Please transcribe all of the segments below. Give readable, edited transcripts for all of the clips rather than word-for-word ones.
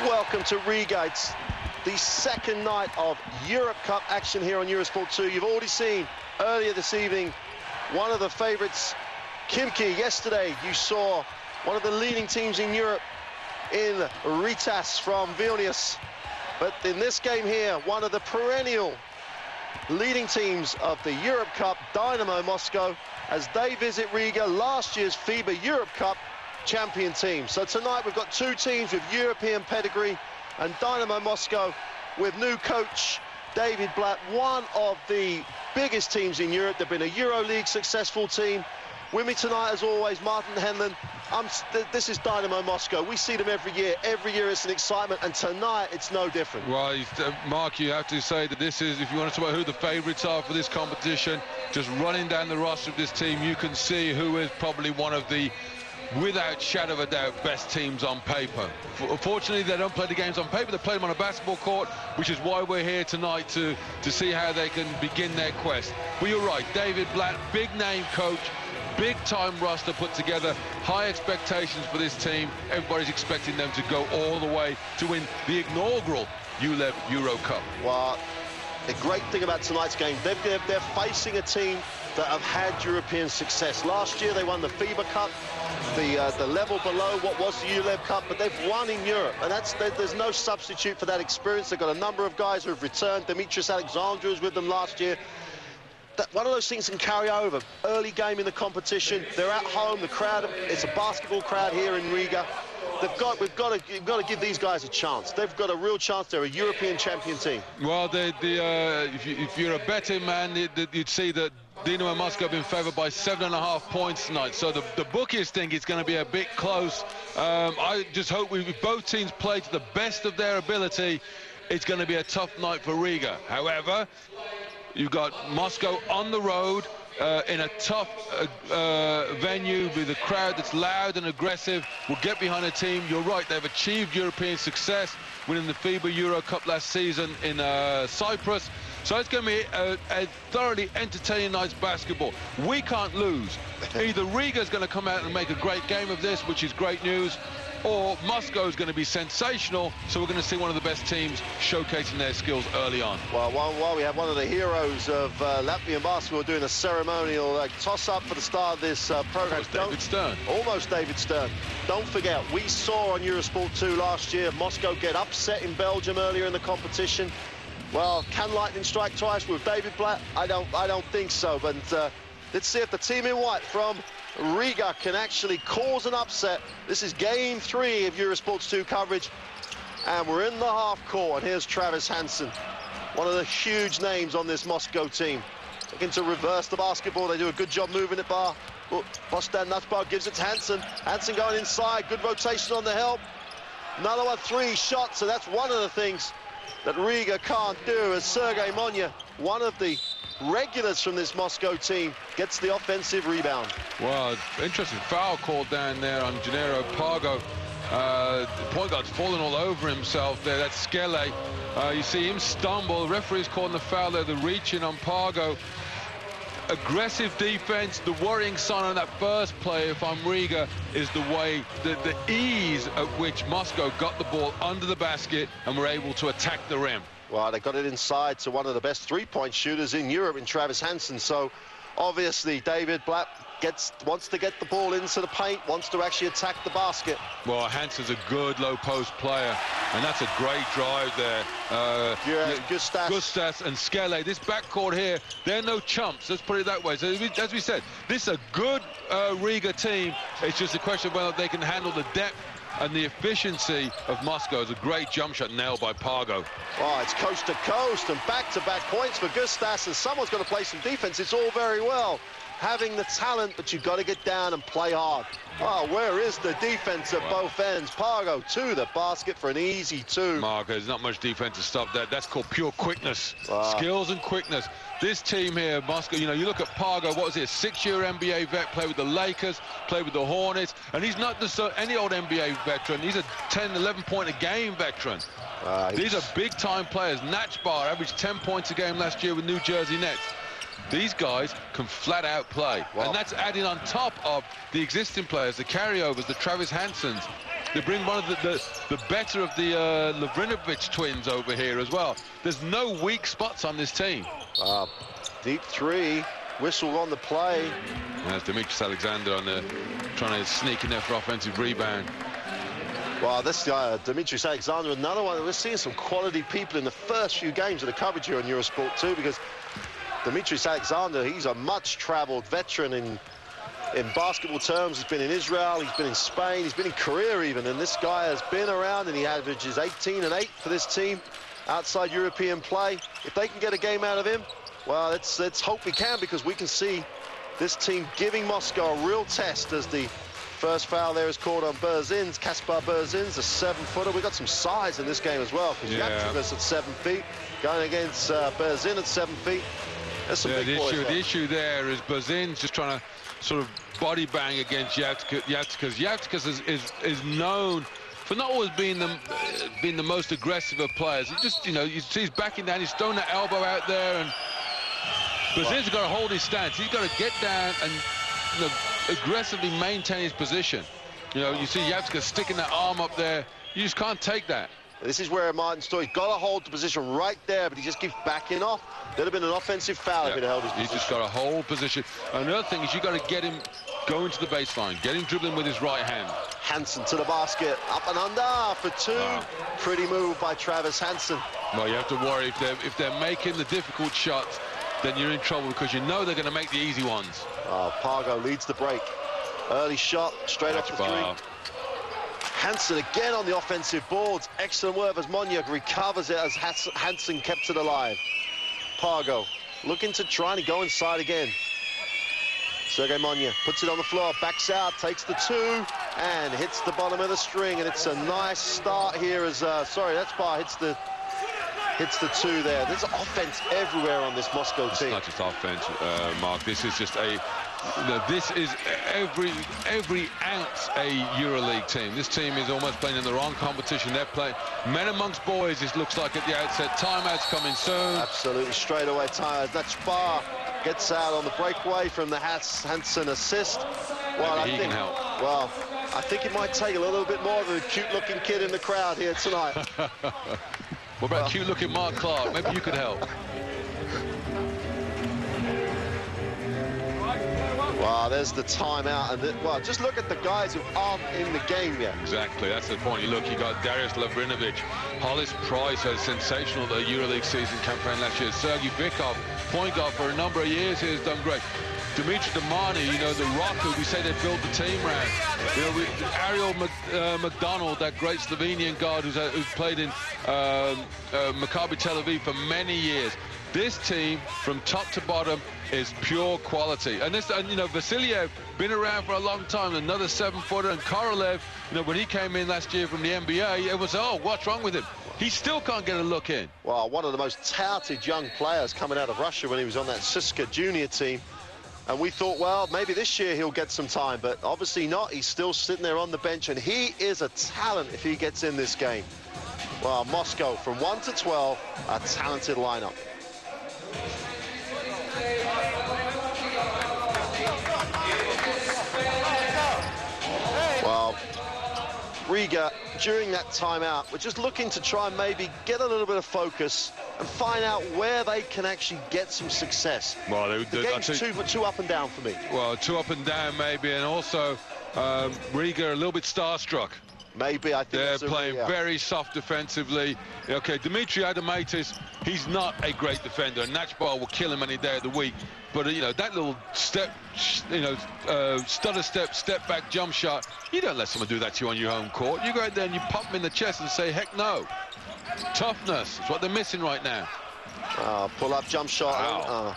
Welcome to Riga. It's the second night of Eurocup action here on Eurosport 2. You've already seen earlier this evening one of the favourites, Khimki. Yesterday you saw one of the leading teams in Europe in Ritas from Vilnius. But in this game here, one of the perennial leading teams of the Eurocup, Dynamo Moscow, as they visit Riga, last year's FIBA Eurocup champion team. So tonight we've got two teams with European pedigree, and Dynamo Moscow with new coach David Blatt, one of the biggest teams in Europe. They've been a EuroLeague successful team. With me tonight, as always, Martin Henlon. This is Dynamo Moscow. We see them every year. Every year it's an excitement, and tonight it's no different. Well, Mark, you have to say that this is, if you want to talk about who the favourites are for this competition, just running down the roster of this team, you can see who is probably one of the, without shadow of a doubt, best teams on paper. Unfortunately, they don't play the games on paper. They play them on a basketball court, which is why we're here tonight to see how they can begin their quest. But you're right, David Blatt, big-name coach, big-time roster put together, high expectations for this team. Everybody's expecting them to go all the way to win the inaugural ULEB Eurocup. Well, the great thing about tonight's game, they're facing a team that have had European success. Last year they won the FIBA Cup, the level below what was the ULEB Cup, but they've won in Europe, and there's no substitute for that experience. They've got a number of guys who have returned. Demetrius Alexandru was with them last year. One of those things can carry over. Early game in the competition, they're at home, the crowd, it's a basketball crowd here in Riga. We've got to give these guys a chance. They've got a real chance. They're a European champion team. Well, if you're a betting man, you'd see that Dynamo Moscow have been favoured by 7.5 points tonight. So the bookies think it's going to be a bit close. I just hope if both teams play to the best of their ability, it's going to be a tough night for Riga. However, you've got Moscow on the road in a tough venue with a crowd that's loud and aggressive. Will get behind a team. You're right, they've achieved European success, winning the FIBA Eurocup last season in Cyprus. So it's going to be a thoroughly entertaining night's basketball. We can't lose. Either Riga's going to come out and make a great game of this, which is great news, or Moscow is going to be sensational, so we're going to see one of the best teams showcasing their skills early on. Well, while we have one of the heroes of Latvian basketball doing a ceremonial toss-up for the start of this program. Almost David Stern. Almost David Stern. Don't forget, we saw on Eurosport 2 last year Moscow get upset in Belgium earlier in the competition. Well, can lightning strike twice with David Blatt? I don't think so, but let's see if the team in white from Riga can actually cause an upset. This is game 3 of Eurosports 2 coverage, and we're in the half court, and here's Travis Hansen, one of the huge names on this Moscow team. Looking to reverse the basketball. They do a good job moving it, Bostan Nussbaugh gives it to Hansen. Hansen going inside, good rotation on the help. Another one, 3 shots, so that's one of the things that Riga can't do, as Sergei Monya, one of the regulars from this Moscow team, gets the offensive rebound. Well, interesting foul called down there on Gennaro Pargo. The point guard's falling all over himself there. That's Skele. You see him stumble. The referee's calling the foul there, the reaching on Pargo. Aggressive defense. The worrying sign on that first play, if I'm Riga, is the way, the ease at which Moscow got the ball under the basket and were able to attack the rim. Well, they got it inside to one of the best three-point shooters in Europe, in Travis Hansen. So obviously David Blatt wants to get the ball into the paint, wants to actually attack the basket. Well, Hansen's a good low-post player, and that's a great drive there. Gustas and Skele. This backcourt here, they're no chumps, let's put it that way. So as we said, this is a good Riga team. It's just a question of whether they can handle the depth and the efficiency of Moscow. It's a great jump shot nailed by Pargo. Oh, it's coast to coast and back-to-back points for Gustas, and someone's got to play some defense. It's all very well having the talent, but you've got to get down and play hard. Oh, where is the defense at both ends? Pargo to the basket for an easy 2. Mark, there's not much defense to stop that. That's called pure quickness. Skills and quickness. This team here, Moscow, you know, you look at Pargo, what was he, a 6-year NBA vet, played with the Lakers, played with the Hornets, and he's not just any old NBA veteran. He's a 10, 11-point-a-game veteran. These are big-time players. Natchbar averaged 10 points a game last year with New Jersey Nets. These guys can flat out play. Wow. And that's adding on top of the existing players, the carryovers, the Travis Hansens. They bring one of the better of the Lavrinovic twins over here as well. There's no weak spots on this team. Deep three, whistle on the play. There's Demetrius Alexander on the trying to sneak in there for offensive rebound. Well, this guy, Demetrius Alexander, another one. We're seeing some quality people in the first few games of the coverage here on Eurosport too, because Demetrius Alexander, he's a much-traveled veteran in basketball terms. He's been in Israel, he's been in Spain, he's been in Korea even, and this guy has been around, and he averages 18 and 8 for this team outside European play. If they can get a game out of him, well, let's hope we can, because we can see this team giving Moscow a real test as the first foul there is called on Berzins, Kaspar Berzins, a 7-footer. We've got some size in this game as well, because Yapchev's at 7 feet, going against Berzin at 7 feet. There's some big boys there. The issue there is Berzin's just trying to sort of body bang against Yapchev's. Yapchev is known for not always being the most aggressive of players. He just, you know, you see he's backing down, he's throwing that elbow out there, and Berzin's got to hold his stance. He's got to get down and, you know, aggressively maintain his position. You know, you see Yapchev's sticking that arm up there. You just can't take that. This is where Martin Stoy's got to hold the position right there, but he just keeps backing off. There'd have been an offensive foul if he'd held his position. He's just got to hold position. Another thing is you got to get him going to the baseline, get him dribbling with his right hand. Hansen to the basket, up and under for two. Wow. Pretty move by Travis Hansen. Well, you have to worry if they're making the difficult shots, then you're in trouble, because you know they're going to make the easy ones. Pargo leads the break. Early shot, straight off the three. Hansen again on the offensive boards. Excellent work as Monyuk recovers it as Hansen kept it alive. Pargo looking to try and go inside again. Sergei Monyuk puts it on the floor, backs out, takes the two, and hits the bottom of the string. And it's a nice start here as, sorry, that's Bar hits the two there. There's offense everywhere on this Moscow team. It's not just offense, Mark. This is just a, you know, this is every ounce a EuroLeague team. This team is almost playing in the wrong competition. They're playing men amongst boys, it looks like at the outset. Timeout's coming soon. Absolutely, straight away timeout. That Spar gets out on the breakaway from the Hansen assist. Well, Maybe he can help. Well, I think it might take a little bit more of a cute-looking kid in the crowd here tonight. What about cute-looking Mark Clark? Maybe you could help. Wow, there's the timeout, and well, just look at the guys who aren't in the game yet. Exactly, that's the point. You look, you got Darius Lavrinovic, Hollis Price had a sensational EuroLeague season campaign last year. Sergei Bykov, point guard for a number of years here, has done great. Dimitri Damani, you know, the rock who we say they built the team around. You know, Ariel McDonald, that great Slovenian guard who's played in Maccabi Tel Aviv for many years. This team, from top to bottom, is pure quality. And you know, Vasilyev, been around for a long time, another 7-footer, and Korolev, you know, when he came in last year from the NBA, it was, oh, what's wrong with him? He still can't get a look in. Well, one of the most touted young players coming out of Russia when he was on that Siska junior team. And we thought, well, maybe this year he'll get some time, but obviously not. He's still sitting there on the bench, and he is a talent if he gets in this game. Well, Moscow, from 1 to 12, a talented lineup. Well, Riga, during that timeout, we're just looking to try and maybe get a little bit of focus and find out where they can actually get some success. Well, the game's too up and down for me. Well, too up and down maybe, and also Riga a little bit starstruck. Maybe, I think they're playing very soft defensively. Okay, Dimitri Adamaitis, he's not a great defender, and Natchball will kill him any day of the week. But, you know, that little step, you know, stutter step back jump shot, you don't let someone do that to you on your home court. You go out there and you pump them in the chest and say, heck no. Toughness is what they're missing right now. Pull-up jump shot. Wow.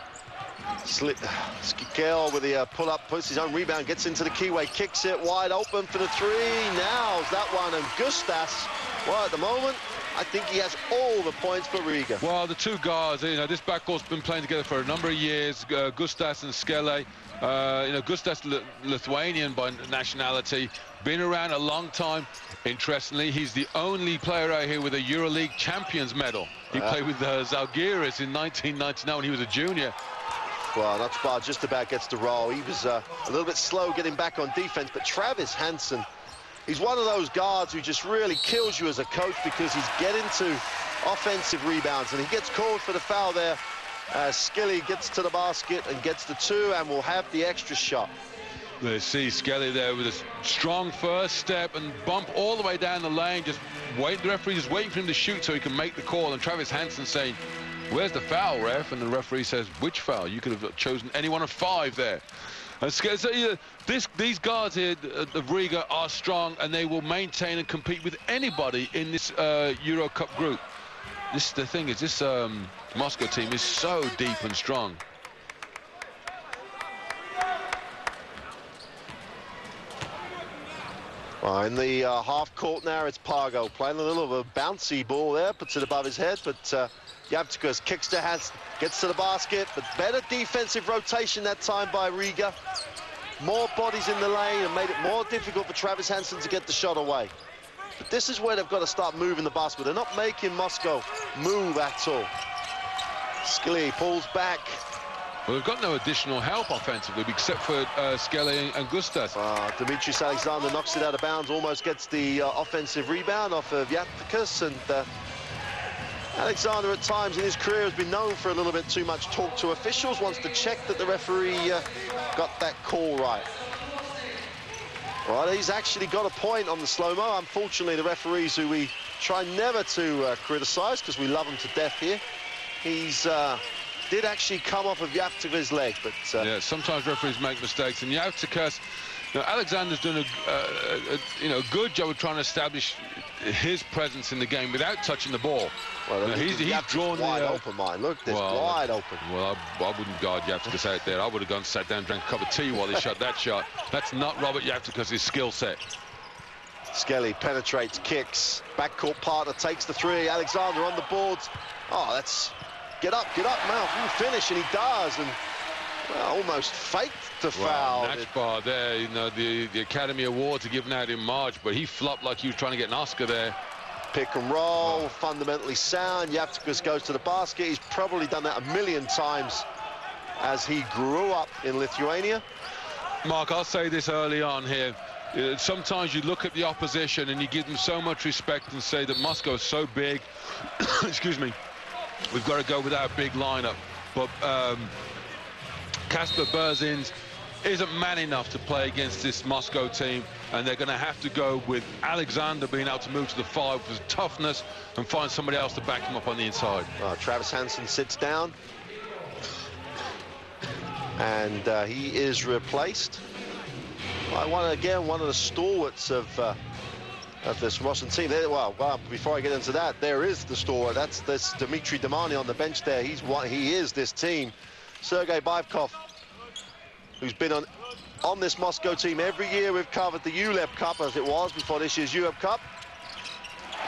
Skikell with the pull-up, puts his own rebound, gets into the keyway, kicks it wide open for the three, nails that one, and Gustas, well, at the moment, I think he has all the points for Riga. Well, the two guards, you know, this backcourt's been playing together for a number of years, Gustas and Skele. You know, Gustas, Lithuanian by nationality, been around a long time. Interestingly, he's the only player out here with a EuroLeague Champions medal. He played with Zalgiris in 1999 when he was a junior. Well, Natchball just about gets the roll. He was a little bit slow getting back on defense, but Travis Hansen He's one of those guards who just really kills you as a coach because he's getting to offensive rebounds, and he gets called for the foul there. Skilly gets to the basket and gets the 2 and will have the extra shot. You see Skelly there with a strong first step and bump all the way down the lane, just wait. The referee is waiting for him to shoot so he can make the call, and Travis Hansen saying, "Where's the foul, ref?" And the referee says, "Which foul? You could have chosen any one of 5 there." And so, these guards here of Riga are strong, and they will maintain and compete with anybody in this Eurocup group. The thing is, this Moscow team is so deep and strong. Well, in the half court now, it's Pargo playing a little of a bouncy ball there, puts it above his head, but Yavtikas kicks to Hansen, gets to the basket, but better defensive rotation that time by Riga. More bodies in the lane and made it more difficult for Travis Hansen to get the shot away. But this is where they've got to start moving the basket. They're not making Moscow move at all. Skilly pulls back. Well, they've got no additional help offensively except for Skelly and Gustas. Demetrius Alexander knocks it out of bounds, almost gets the offensive rebound off of Yavtikas, and Alexander at times in his career has been known for a little bit too much talk to officials, wants to check that the referee got that call right. Well, he's actually got a point on the slow-mo. Unfortunately, the referees who we try never to criticize because we love them to death here, he's did actually come off of Yavtikas' leg, but yeah, sometimes referees make mistakes, and Yavtikas, Alexander's done a good job of trying to establish his presence in the game without touching the ball. Well, he's drawn wide open, mine. Look, this wide open. Well, I wouldn't guard Yavtikas out there. I would have gone, sat down, drank a cup of tea while he shot that shot. That's not Robert Yavtikas' skill set. Skelly penetrates, kicks, backcourt partner takes the 3. Alexander on the boards. Oh, that's get up, man, you finish, and he does, and almost faked the foul. Natchbar there, the Academy Awards are given out in March, but he flopped like he was trying to get an Oscar there. Pick and roll, fundamentally sound. Yavtikas goes to the basket. He's probably done that a million times as he grew up in Lithuania. Mark, I'll say this early on here. Sometimes you look at the opposition and you give them so much respect and say that Moscow is so big. Excuse me. We've got to go with our big lineup. But Kasper Berzins isn't man enough to play against this Moscow team, and they're going to have to go with Alexander being able to move to the 5 with toughness and find somebody else to back him up on the inside. Travis Hansen sits down, and he is replaced by one of the stalwarts of this Russian team. Well, before I get into that, there is the stalwart. That's this Dmitry Damani on the bench there. He is this team. Sergei Bivkov, who's been on this Moscow team every year. We've covered the ULEP Cup as it was before this year's Europe Cup.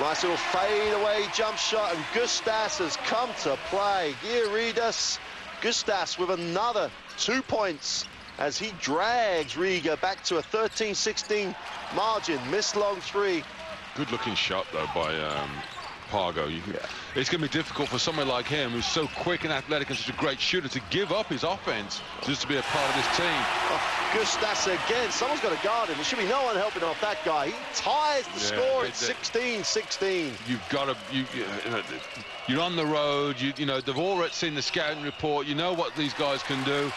Nice little fade-away jump shot, and Gustas has come to play. Giaridas Gustas with another 2 points as he drags Riga back to a 13-16 margin. Missed long 3. Good-looking shot, though, by Pargo. It's going to be difficult for someone like him, who's so quick and athletic and such a great shooter, to give up his offense just to be a part of this team. Gustas again. Someone's got to guard him. There should be no one helping off that guy. He ties the score at 16-16. You've got to... You're on the road. They've already seen the scouting report. You know what these guys can do.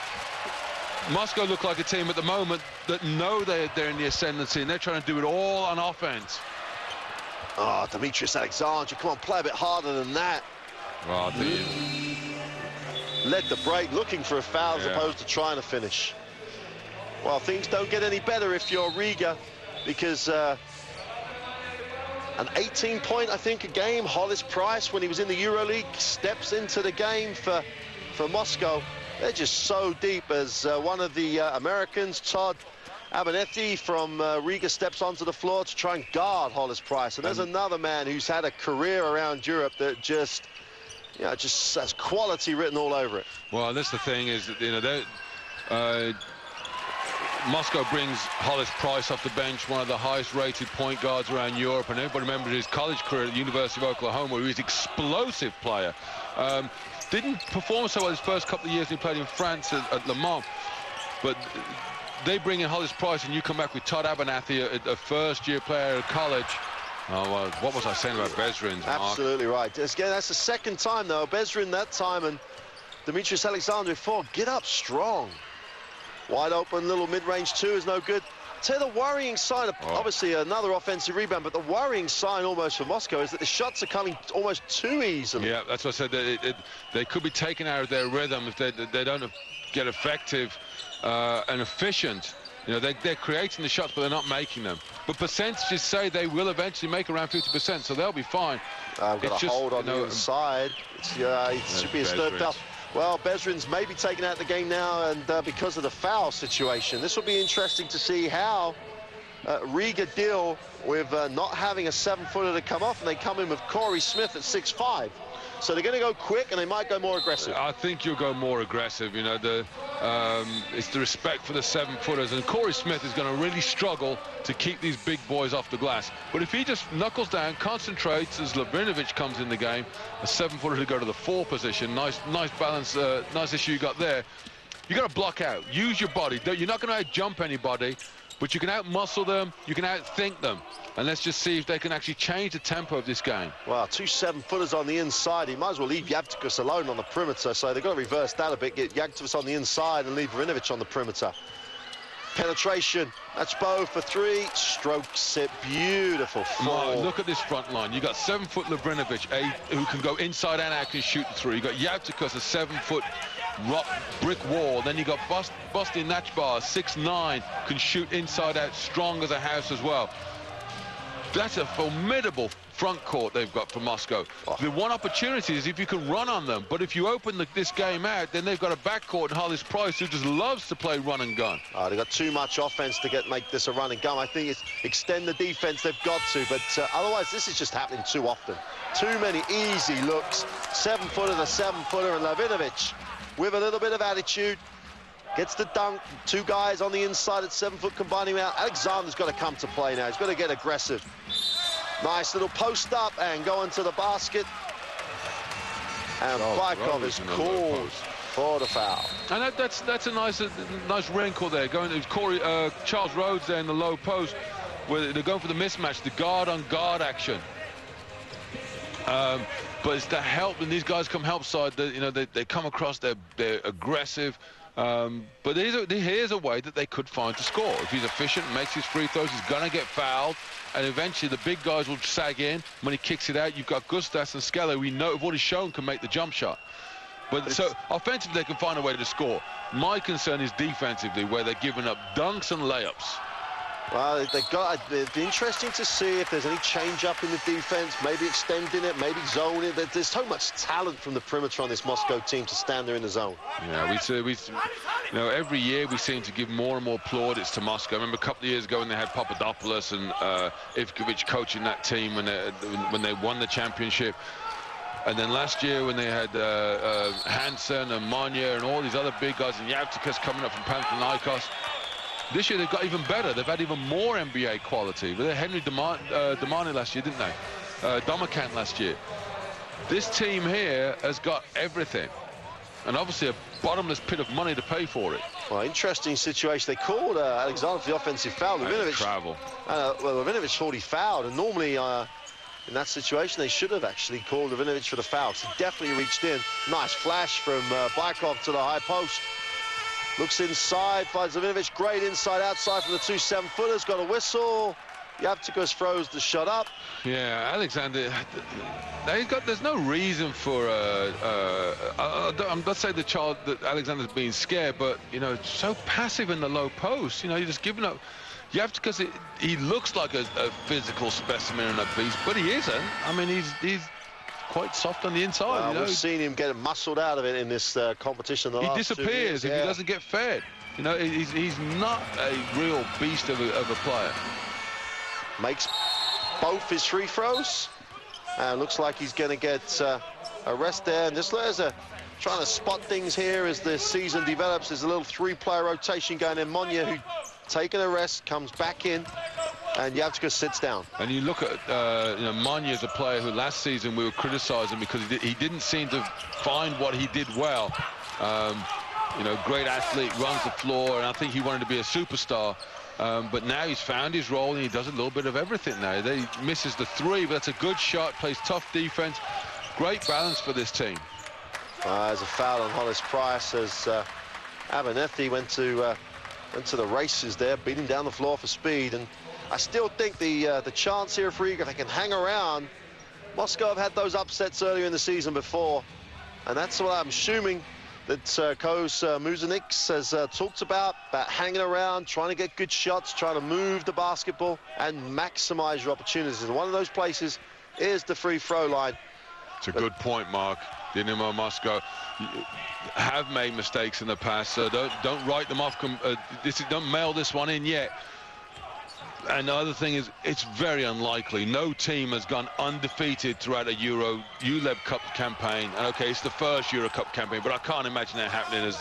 Moscow look like a team at the moment that know they're in the ascendancy, and they're trying to do it all on offense. Demetrius Alexander, come on, play a bit harder than that. Led the break, looking for a foul as opposed to trying to finish. Well, things don't get any better if you're Riga, because an 18-point, I think, a game. Hollis Price, when he was in the EuroLeague, steps into the game for Moscow. They're just so deep as one of the Americans, Todd Abernethy from Riga, steps onto the floor to try and guard Hollis Price. And there's another man who's had a career around Europe that just has quality written all over it. Well, that's the thing is that, Moscow brings Hollis Price off the bench, one of the highest-rated point guards around Europe, and everybody remembers his college career at the University of Oklahoma, where he was an explosive player. Didn't perform so well his first couple of years he played in France at Le Mans, but they bring in Hollis Price and you come back with Todd Abernathy, a first-year player at college. Oh, well, what was I saying about Bezrin? Absolutely right. Again, that's the second time, though. Bezrin that time and Demetrius Alexander before. Get up strong. Wide open, little mid-range two is no good. To the worrying sign, obviously another offensive rebound, but the worrying sign almost for Moscow is that the shots are coming almost too easily. Yeah, that's what I said. They could be taken out of their rhythm if they don't get effective and efficient. You know, they're creating the shots, but they're not making them. But percentages say they will eventually make around 50%, so they'll be fine. I've got a hold on the inside. It should be a third foul. Well, Bezrin's maybe taken out the game now, and because of the foul situation. This will be interesting to see how Riga deal with not having a 7-footer to come off, and they come in with Corey Smith at 6'5". So they're going to go quick, and they might go more aggressive. I think you'll go more aggressive. You know, it's the respect for the 7-footers, and Corey Smith is going to really struggle to keep these big boys off the glass. But if he just knuckles down, concentrates as Lavrinovic comes in the game, a 7-footer to go to the 4 position, nice balance, nice issue you got there. You got to block out, use your body. You're not going to out-jump anybody, but you can out-muscle them, you can out-think them. And let's just see if they can actually change the tempo of this game. Well, 2 7-footers on the inside. He might as well leave Yavtikas alone on the perimeter, so they've got to reverse that a bit, get Yavtikas on the inside and leave Vrinovic on the perimeter. Penetration, that's both for 3, strokes it, beautiful 4. Look at this front line. You got 7-foot Lavrinovic, who can go inside and out, can shoot the 3. You got Yavtikas, a 7-foot rock brick wall. Then you got Boston Nachbar, 6'9", can shoot inside out, strong as a house as well. That's a formidable front court they've got for Moscow. The one opportunity is if you can run on them, but if you open this game out, then they've got a backcourt in Hollis Price who just loves to play run and gun. They've got too much offense to make this a run and gun. I think it's extend the defense, they've got to, but otherwise this is just happening too often. Too many easy looks. 7-footer to 7-footer, and Lavrinovic with a little bit of attitude gets the dunk. 2 guys on the inside at 7 foot combining out. Alexander's got to come to play now. He's got to get aggressive. Nice little post up and go into the basket. And Baikov is called for the foul. And that's a nice wrinkle there. Going to Charles Rhodes there in the low post, where they're going for the mismatch, the guard on guard action. But it's the help, and these guys come help side. They come across. They're aggressive. But here's a way that they could find to score. If he's efficient, makes his free throws, he's going to get fouled, and eventually the big guys will sag in. When he kicks it out, you've got Gustas and Skeller. We know what he's shown can make the jump shot. But so offensively, they can find a way to score. My concern is defensively, where they're giving up dunks and layups. Well, it'd be interesting to see if there's any change up in the defense, maybe extending it, maybe zoning. There's so much talent from the perimeter on this Moscow team to stand there in the zone. Yeah, every year we seem to give more and more plaudits to Moscow. I remember a couple of years ago when they had Papadopoulos and Ivkovic coaching that team when they won the championship. And then last year when they had Hansen and Monya and all these other big guys, and Yavtikas coming up from Panathinaikos. This year they've got even better. They've had even more NBA quality. But they had Henry Damani last year, didn't they? Domikant last year. This team here has got everything. And obviously a bottomless pit of money to pay for it. Well, interesting situation. They called Alexander for the offensive foul. Lavrinovic thought he fouled. And normally in that situation they should have actually called Lavrinovic for the foul. So he definitely reached in. Nice flash from Baikov to the high post. Looks inside, finds Lavrinovic, great inside, outside from the 2 7-footers, got a whistle. Yavtikas throws the shot up. Yeah, Alexander, there's no reason for, I'm not saying that Alexander's being scared, but, so passive in the low post, you're just giving up. Yavtikas, he looks like a physical specimen and a beast, but he isn't. I mean, he's quite soft on the inside. We've seen him get muscled out of it in this competition. He disappears if he doesn't get fed. He's not a real beast of a player. Makes both his free throws, and looks like he's going to get a rest there. And just trying to spot things here as the season develops. There's a little 3-player rotation going in. Monya, who taking a rest, comes back in. And Yavtikas sits down. And you look at, Monya is a player who last season we were criticising because he didn't seem to find what he did well. You know, great athlete, runs the floor, and I think he wanted to be a superstar. But now he's found his role, and he does a little bit of everything now. He misses the three, but that's a good shot, plays tough defense. Great balance for this team. There's a foul on Hollis Price as Abernethy went to the races there, beating down the floor for speed. And I still think the chance here for Riga, they can hang around. Moscow have had those upsets earlier in the season before, and that's what I'm assuming that Coach Muzinix has talked about hanging around, trying to get good shots, trying to move the basketball and maximize your opportunities. And one of those places is the free throw line. It's a good point, Mark. Dynamo Moscow have made mistakes in the past, so don't write them off. Don't mail this one in yet. And the other thing is, it's very unlikely. No team has gone undefeated throughout a ULEB Cup campaign. And okay, it's the first Eurocup campaign, but I can't imagine that happening as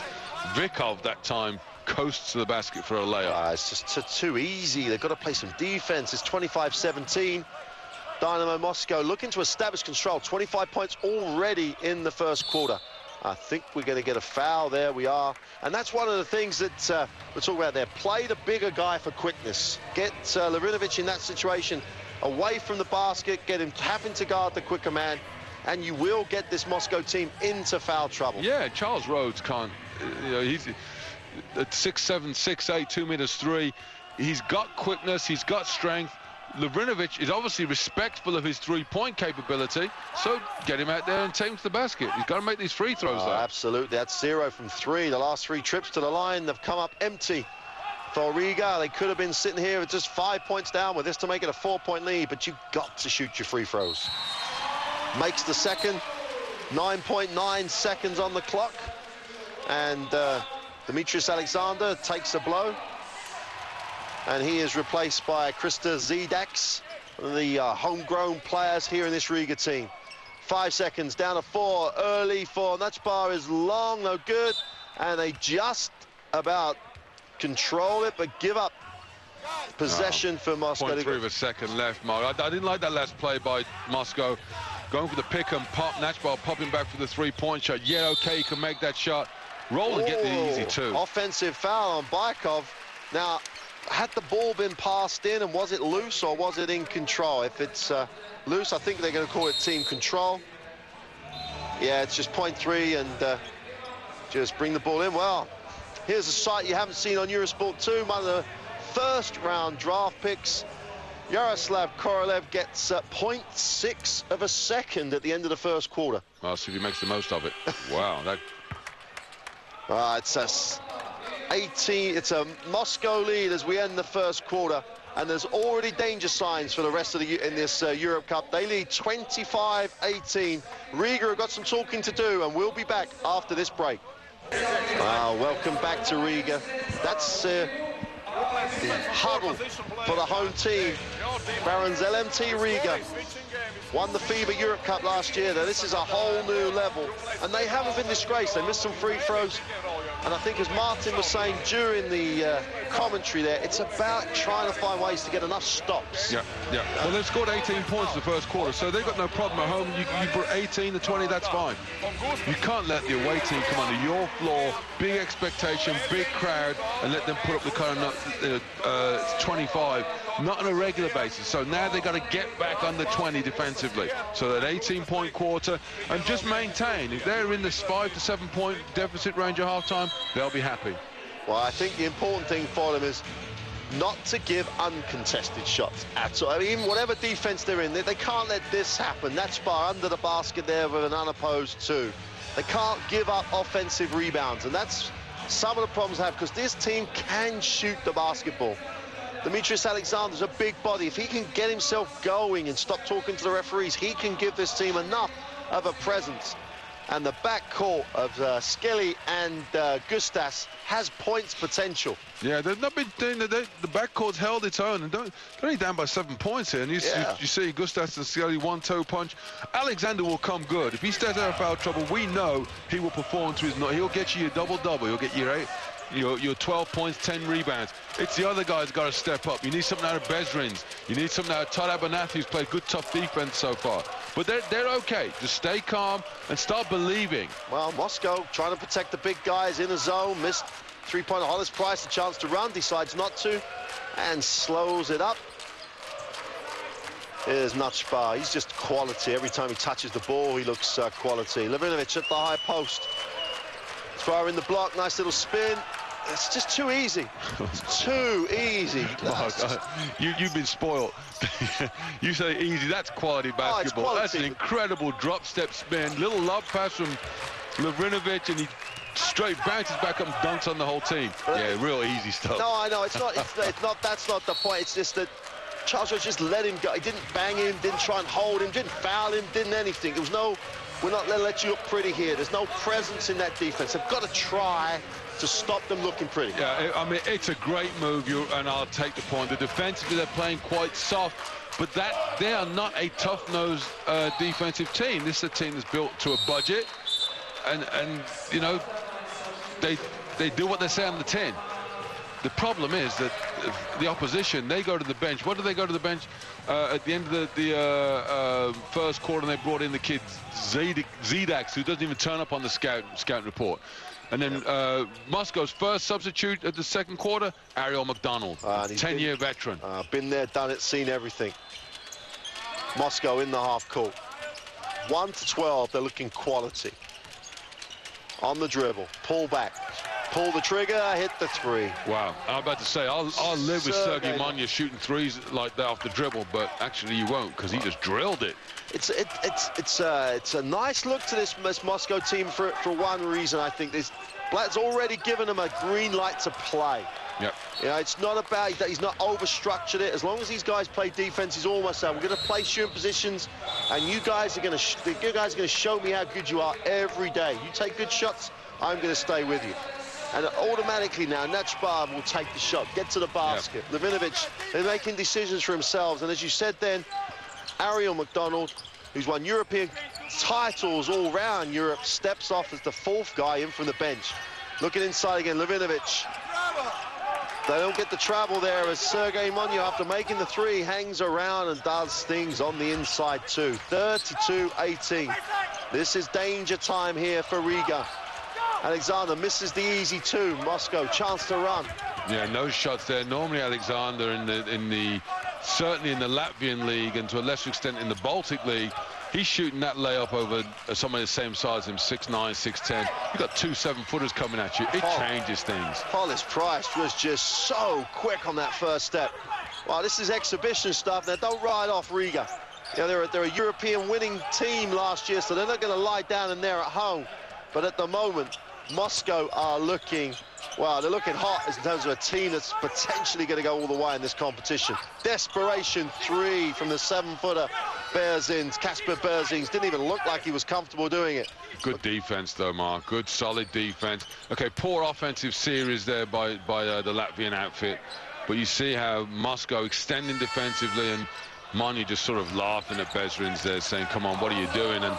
Vikov that time coasts to the basket for a layup. It's just too easy. They've got to play some defense. It's 25-17. Dynamo Moscow looking to establish control. 25 points already in the first quarter. I think we're going to get a foul there. We are. And that's one of the things that we're talking about there. Play the bigger guy for quickness. Get Larinovic in that situation away from the basket. Get him having to guard the quicker man. And you will get this Moscow team into foul trouble. Yeah, Charles Rhodes can't. You know, he's at 6'7", 6'8", 2 meters 3. He's got quickness. He's got strength. Larinovic is obviously respectful of his three-point capability, so get him out there and take him to the basket. He's got to make these free throws, though. Absolutely. That's 0 from 3. The last 3 trips to the line, they've come up empty for Riga. They could have been sitting here with just 5 points down with this to make it a 4-point lead, but you've got to shoot your free throws. Makes the second. 9.9 seconds on the clock. And Demetrius Alexander takes a blow. And he is replaced by Krista Zidax, one of the homegrown players here in this Riga team. 5 seconds, down to 4, early for Nachbar is long, no good. And they just about control it, but give up possession for Moscow. 0.3 of a second left, Mark. I didn't like that last play by Moscow. Going for the pick and pop, Nachbar popping back for the three-point shot. Yeah, okay, he can make that shot. Roll and get the easy two. Offensive foul on Baikov. Now, had the ball been passed in, and was it loose or was it in control? If it's loose, I think they're going to call it team control. Yeah, it's just 0.3 and just bring the ball in. Well, here's a sight you haven't seen on Eurosport 2. One of the first-round draft picks, Yaroslav Korolev, gets 0.6 of a second at the end of the first quarter. I'll see if he makes the most of it. Wow, that... It's a 18. It's a Moscow lead as we end the first quarter, and there's already danger signs for the rest of the in this Europe Cup. They lead 25-18. Riga have got some talking to do, and we'll be back after this break. Welcome back to Riga. That's the huddle for the home team. Barons LMT Riga won the FIBA Europe Cup last year. Now, this is a whole new level, and they haven't been disgraced. They missed some free throws. And I think, as Martin was saying during the commentary there, it's about trying to find ways to get enough stops. Yeah. Well, they've scored 18 points in the first quarter, so they've got no problem at home. You put 18 to 20, that's fine. You can't let the away team come onto your floor, big expectation, big crowd, and let them put up the kind of 25, not on a regular basis. So now they've got to get back under 20 defensively. So that 18-point quarter, and just maintain. If they're in this 5 to 7 point deficit range at halftime, they'll be happy. Well, I think the important thing for them is not to give uncontested shots at all. I mean, whatever defense they're in, they can't let this happen. That's far under the basket there with an unopposed 2. They can't give up offensive rebounds, and that's some of the problems they have, because this team can shoot the basketball. Demetrius Alexander's a big body. If he can get himself going and stop talking to the referees, he can give this team enough of a presence. And the backcourt of Skelly and Gustas has points potential. Yeah, they've not been doing the backcourt's held its own, and they're only down by 7 points here. And you see Gustas and Skelly 1-2 punch. Alexander will come good. If he stays out of foul trouble, we know he will perform to his. He'll get you your double-double. He'll get your 12 points, 10 rebounds. It's the other guys got to step up. You need something out of Bezrins. You need something out of Todd Abernathy, who's played good, tough defense so far. But they're okay. Just stay calm and start believing. Well, Moscow trying to protect the big guys in the zone. Missed three-pointer. Hollis Price a chance to run, decides not to, and slows it up. Here's Nutchbar. He's just quality. Every time he touches the ball, he looks quality. Lavinovic at the high post. Throw in the block. Nice little spin. It's just too easy. It's too easy. Mark, you've been spoiled. You say easy. That's quality basketball. Quality. That's an incredible drop step spin. Little love pass from Lavinovic, and he straight bounces back up and dunks on the whole team. Yeah, real easy stuff. No, I know. It's not. It's not. That's not the point. It's just that Charles Roach just let him go. He didn't bang him. Didn't try and hold him. Didn't foul him. Didn't anything. There was no. We're not going to let you look pretty here. There's no presence in that defense. They've got to try to stop them looking pretty. Yeah, I mean, it's a great move, and I'll take the point. The defensively, they're playing quite soft, but they are not a tough-nosed defensive team. This is a team that's built to a budget, and you know, they do what they say on the tin. The problem is that the opposition, they go to the bench. What do they go to the bench? At the end of the first quarter, they brought in the kid Zidax, who doesn't even turn up on the scout report. And then Moscow's first substitute at the second quarter, Ariel McDonald, 10-year veteran. Been there, done it, seen everything. Moscow in the half court. 1 to 12, they're looking quality. On the dribble, pull back. Pull the trigger, hit the three. Wow, I'm about to say, I'll live with Sergei Manya shooting threes like that off the dribble, but actually you won't, because he just drilled it. It's a nice look to this Moscow team for one reason. I think Blatt's already given them a green light to play. Yep. You know, it's not about that he's not overstructured it. As long as these guys play defense, he's almost saying, we're going to place you in positions, and you guys are going to show me how good you are every day. You take good shots, I'm going to stay with you. And automatically now, Nutchbar will take the shot, get to the basket. Yep. Lavinovic, they're making decisions for themselves. And as you said then, Ariel McDonald, who's won European titles all round Europe, steps off as the fourth guy in from the bench. Looking inside again, Lavinovic. They don't get the travel there as Sergei Manya, after making the three, hangs around and does things on the inside too. 32-18. This is danger time here for Riga. Alexander misses the easy two. Moscow, chance to run. Yeah, no shots there. Normally Alexander certainly in the Latvian league, and to a lesser extent in the Baltic league, he's shooting that layup over somebody the same size as him, 6'9", 6'10". You've got 2 7-footers coming at you. It changes things. Hollis Price was just so quick on that first step. Wow, this is exhibition stuff. Now, don't ride off Riga. You know, they're a European winning team last year, so they're not going to lie down in there at home. But at the moment, Moscow are looking, well, they're looking hot in terms of a team that's potentially going to go all the way in this competition. Desperation three from the 7-footer. Berzins, Kasper Berzins, didn't even look like he was comfortable doing it. Good defense, though, Mark. Good, solid defense. Okay, poor offensive series there by the Latvian outfit. But you see how Moscow extending defensively, and Manya just sort of laughing at Berzins there, saying, come on, what are you doing? And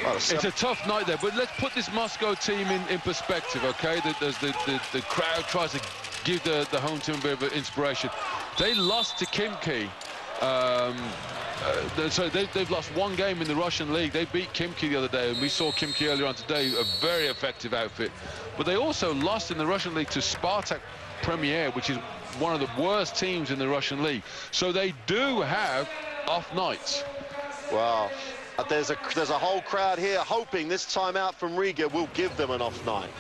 it's a tough night there, but let's put this Moscow team in perspective, okay? The crowd tries to give the home team a bit of inspiration. They lost to Khimki. So they've lost one game in the Russian league. They beat Khimki the other day, and we saw Khimki earlier on today, a very effective outfit. But they also lost in the Russian league to Spartak Premier, which is one of the worst teams in the Russian league. So they do have off nights. Wow. There's a whole crowd here hoping this time out from Riga will give them an off night.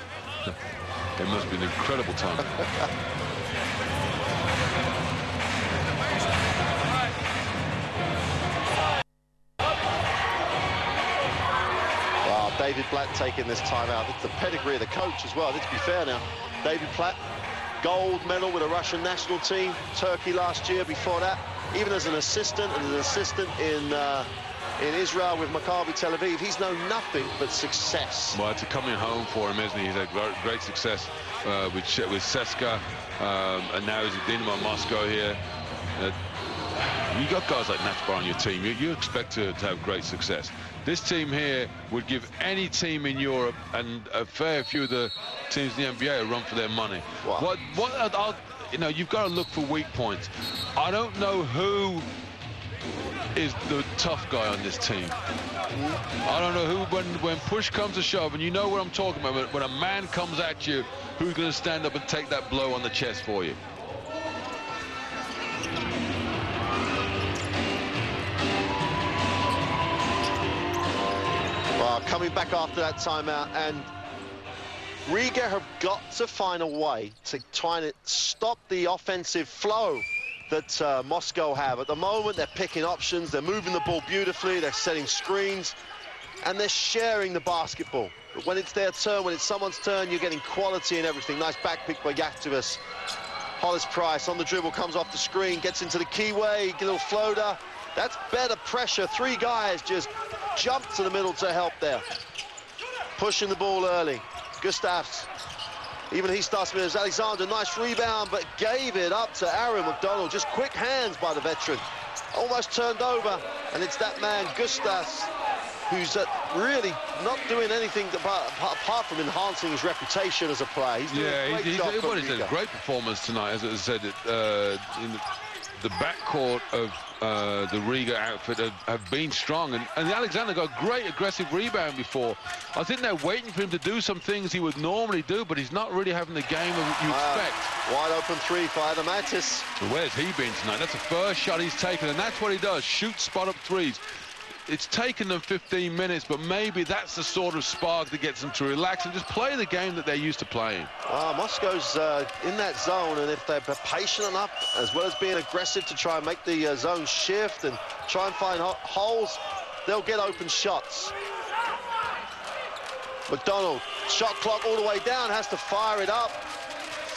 It must be an incredible time. Wow, David Blatt taking this time out. It's the pedigree of the coach as well. Let's be fair now. David Blatt, gold medal with the Russian national team, Turkey last year. Before that, even as an assistant in Israel with Maccabi Tel Aviv, he's known nothing but success. Well, it's a coming home for him, isn't he? He's had great success with CSKA, and now he's at Dynamo Moscow here. You got guys like Nutchbar on your team. You expect to have great success. This team here would give any team in Europe and a fair few of the teams in the NBA a run for their money. Wow. You know, you've got to look for weak points. I don't know who is the tough guy on this team. I don't know who, when push comes to shove, and you know what I'm talking about, when a man comes at you, who's going to stand up and take that blow on the chest for you? Well, coming back after that timeout, and Riga have got to find a way to try and stop the offensive flow that Moscow have. At the moment, they're picking options, they're moving the ball beautifully, they're setting screens, and they're sharing the basketball. But when it's their turn, when it's someone's turn, you're getting quality and everything. Nice back pick by Yaktivus. Hollis Price on the dribble, comes off the screen, gets into the keyway, get a little floater. That's better pressure. Three guys just jumped to the middle to help there. Pushing the ball early. Gustavs, even he starts with his Alexander, nice rebound, but gave it up to Aaron McDonald. Just quick hands by the veteran. Almost turned over, and it's that man, Gustavs, who's really not doing anything apart from enhancing his reputation as a player. He's doing a great job for Riga. He's a great performance tonight, as I said. In the backcourt of the Riga outfit have been strong, and Alexander got a great aggressive rebound before. I think they're waiting for him to do some things he would normally do, but he's not really having the game that you expect. Wide open three for Adamatis. Where's he been tonight? That's the first shot he's taken, and that's what he does, shoot spot up threes. It's taken them 15 minutes, but maybe that's the sort of spark that gets them to relax and just play the game that they're used to playing. Moscow's in that zone, and if they're patient enough, as well as being aggressive to try and make the zone shift and try and find holes, they'll get open shots. McDonald, shot clock all the way down, has to fire it up.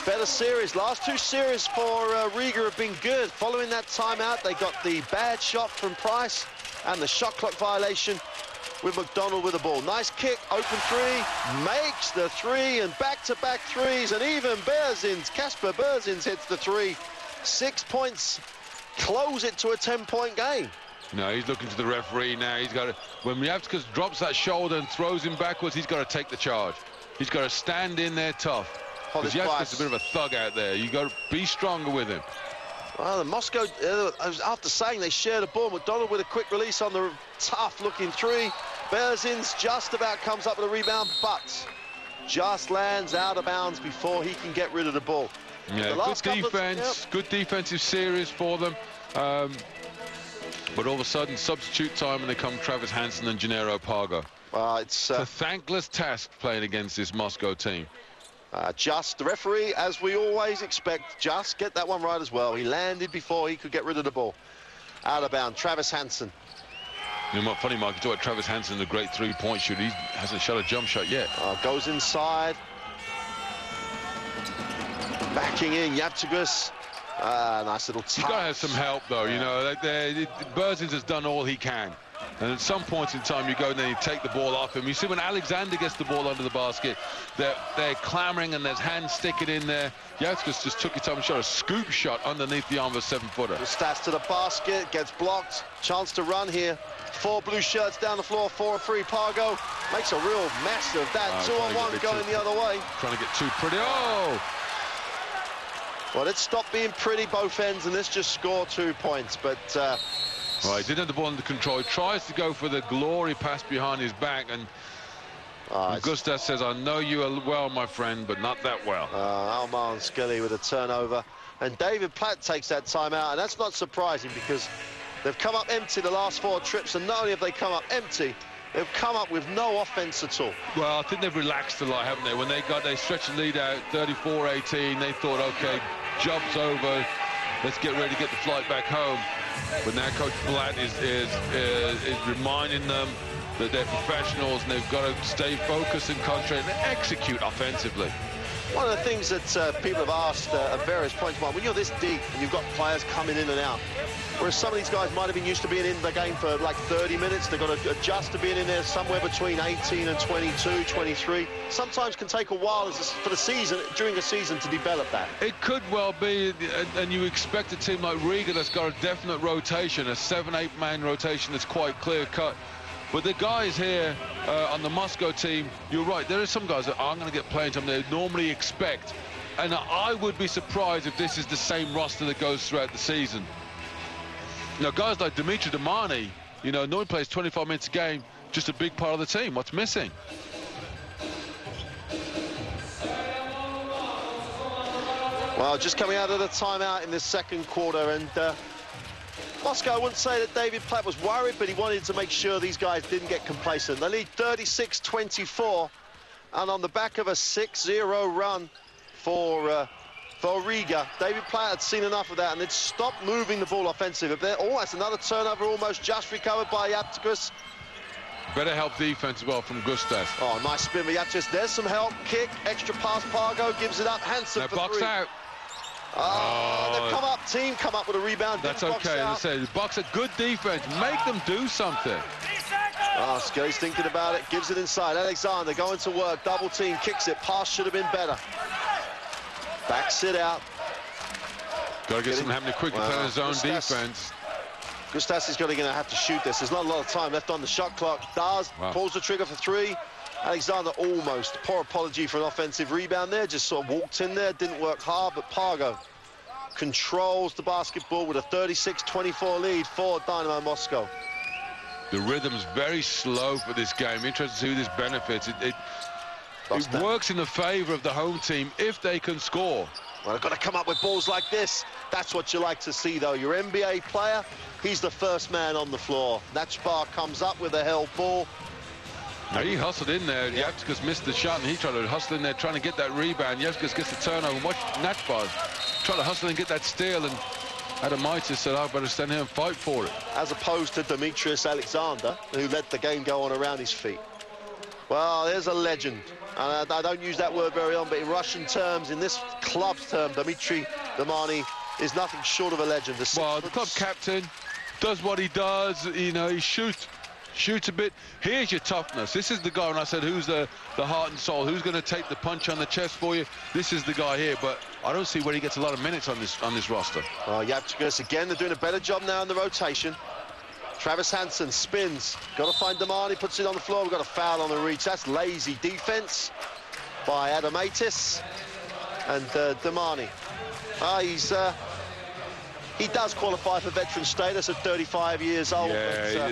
Better series. Last two series for Riga have been good. Following that timeout, they got the bad shot from Price and the shot clock violation with McDonald with the ball. Nice kick, open three, makes the three, and back-to-back threes, and even Kasper Berzins hits the three. 6 points, close it to a 10-point game. No, he's looking to the referee now. He's got to, when Myavskas drops that shoulder and throws him backwards, he's got to take the charge. He's got to stand in there tough. Because Myavskas is a bit of a thug out there. You got to be stronger with him. Well, Moscow, after saying they shared a ball, McDonald with a quick release on the tough-looking three. Berzins just about comes up with a rebound, but just lands out of bounds before he can get rid of the ball. Yeah, good defense, good defensive series for them. But all of a sudden, substitute time, and they come Travis Hansen and Gennaro Pargo. It's a thankless task playing against this Moscow team. Just the referee, as we always expect, just get that one right as well. He landed before he could get rid of the ball. Out of bounds, Travis Hansen. You know what, funny, Mark, you talk about Travis Hansen, a great three-point shooter. He hasn't shot a jump shot yet. Goes inside. Backing in, Yaptigus. Nice little touch. You've got to have some help, though. You know, Berzins has done all he can. And at some points in time, you go and then you take the ball off him. You see when Alexander gets the ball under the basket, they're clamoring and there's hands sticking in there. Yaptigus just took his time and shot a scoop shot underneath the arm of a 7-footer. Stats to the basket, gets blocked. Chance to run here. 4 blue shirts down the floor, 4-3. Pargo makes a real mess of that. 2-on-1 going the other way. Trying to get too pretty. Oh! Well, let's stop being pretty both ends and let's just score 2 points. But well, he didn't have the ball under control. He tries to go for the glory pass behind his back, and Gustav says, I know you well, my friend, but not that well. Alman Skelly with a turnover. And David Platt takes that timeout, and that's not surprising because they've come up empty the last 4 trips, and not only have they come up empty, they've come up with no offense at all. Well, I think they've relaxed a lot, haven't they? When they stretched the lead out 34-18, they thought, okay, job's over, let's get ready to get the flight back home. But now Coach Blatt is reminding them that they're professionals and they've got to stay focused and concentrate and execute offensively. One of the things that people have asked at various points, when you're this deep and you've got players coming in and out, whereas some of these guys might have been used to being in the game for like 30 minutes, they've got to adjust to being in there somewhere between 18 and 22, 23. Sometimes can take a while for the season, during a season, to develop that. It could well be, and you expect a team like Riga that's got a definite rotation, a 7-8 man rotation that's quite clear-cut. But the guys here on the Moscow team, you're right, there are some guys that aren't going to get playing time they normally expect. And I would be surprised if this is the same roster that goes throughout the season. You know, guys like Dynamo, you know, normally plays 25 minutes a game, just a big part of the team. What's missing? Well, just coming out of the timeout in this second quarter, and Moscow, I wouldn't say that David Platt was worried, but he wanted to make sure these guys didn't get complacent. They lead 36-24, and on the back of a 6-0 run for Riga, David Platt had seen enough of that, and they'd stopped moving the ball offensive. Oh, that's another turnover, almost just recovered by Yaptikus. Better help defense as well from Gustas. Oh, nice spin by Yaptikus. There's some help. Kick, extra pass. Pargo gives it up. Hansen for box 3. Out. They've come up. Team come up with a rebound. That's okay. As I say, the Bucks are good defense. Make them do something. Oh, Skelly's thinking about it. Gives it inside. Alexander going to work. Double team. Kicks it. Pass should have been better. Backs it out. Got to get something happening quickly. Playing his own defense. Gustas is going to have to shoot this. There's not a lot of time left on the shot clock. Daz pulls the trigger for 3. Alexander almost. Poor apology for an offensive rebound there. Just sort of walked in there. Didn't work hard, but Pargo controls the basketball with a 36-24 lead for Dynamo Moscow. The rhythm's very slow for this game. Interested to see who this benefits. It works in the favor of the home team if they can score. Well, they've got to come up with balls like this. That's what you like to see, though. Your NBA player, he's the first man on the floor. Natchbar comes up with a held ball. Now, he hustled in there. Yep. Yaptikus missed the shot, and he tried to hustle in there, trying to get that rebound. Yaptikus gets the turnover. Watch Natchbar try to hustle and get that steal, and Adamaitis said, I better stand here and fight for it. As opposed to Demetrius Alexander, who let the game go on around his feet. Well, there's a legend. And I don't use that word very often, but in Russian terms, in this club's term, Dmitry Domani is nothing short of a legend. Well, the club captain does what he does. You know, he shoots a bit. Here's your toughness. This is the guy, when I said who's the heart and soul, who's going to take the punch on the chest for you. This is the guy here, but I don't see where he gets a lot of minutes on this roster. Yaptikus again. They're doing a better job now in the rotation. Travis Hansen spins. Got to find Damani, puts it on the floor. We've got a foul on the reach. That's lazy defense by Adamaitis and Damani. He does qualify for veteran status at 35 years old. Yeah,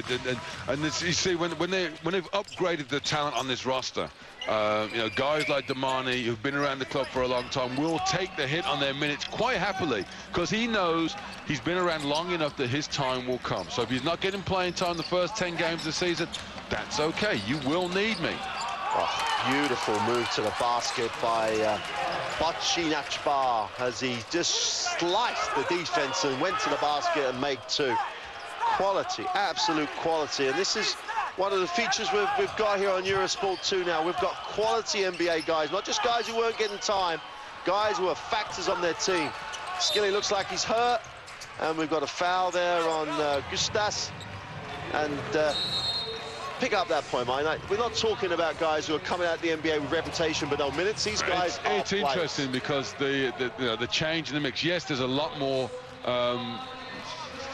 and you see, when they've upgraded the talent on this roster, you know, guys like Damani, who've been around the club for a long time, will take the hit on their minutes quite happily, because he knows he's been around long enough that his time will come. So if he's not getting playing time the first 10 games of the season, that's okay. You will need me. Oh, beautiful move to the basket by Bochinachbar as he just sliced the defense and went to the basket and made 2. Quality, absolute quality. And this is one of the features we've got here on Eurosport 2 now. We've got quality NBA guys, not just guys who weren't getting time, guys who are factors on their team. Skilly looks like he's hurt, and we've got a foul there on Gustas. And pick up that point, Mike. We're not talking about guys who are coming out of the NBA with reputation but no minutes. These guys are It's interesting because the change in the mix. Yes, there's a lot more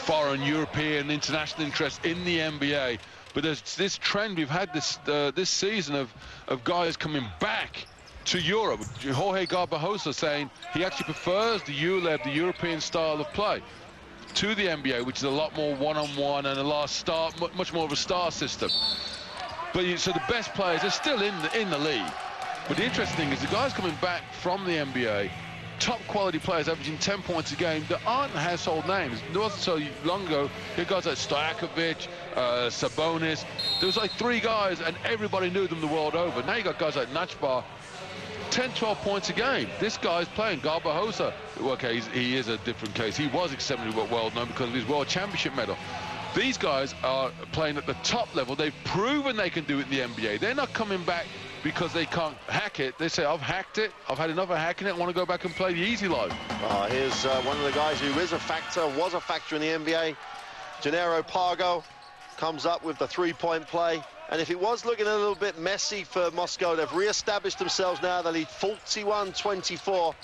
foreign, European, international interest in the NBA, but there's this trend we've had this season of guys coming back to Europe. Jorge Garbajosa saying he actually prefers the ULEB, the European style of play, to the NBA, which is a lot more one-on-one and much more of a star system. But so the best players are still in the league. But the interesting thing is the guys coming back from the NBA, top quality players averaging 10 points a game that aren't household names. It wasn't so long ago. You had guys like Stojakovic, Sabonis. There was like 3 guys and everybody knew them the world over. Now you got guys like Natchbar, 10, 12 points a game. This guy's playing. Garbajosa, okay, he is a different case. He was exceptionally well known because of his World Championship medal. These guys are playing at the top level. They've proven they can do it in the NBA. They're not coming back because they can't hack it. They say, I've hacked it. I've had enough of hacking it. I want to go back and play the easy life. Here's one of the guys who was a factor in the NBA. Gennaro Pargo comes up with the 3-point play. And if it was looking a little bit messy for Moscow, they've re-established themselves now. They lead 41-24.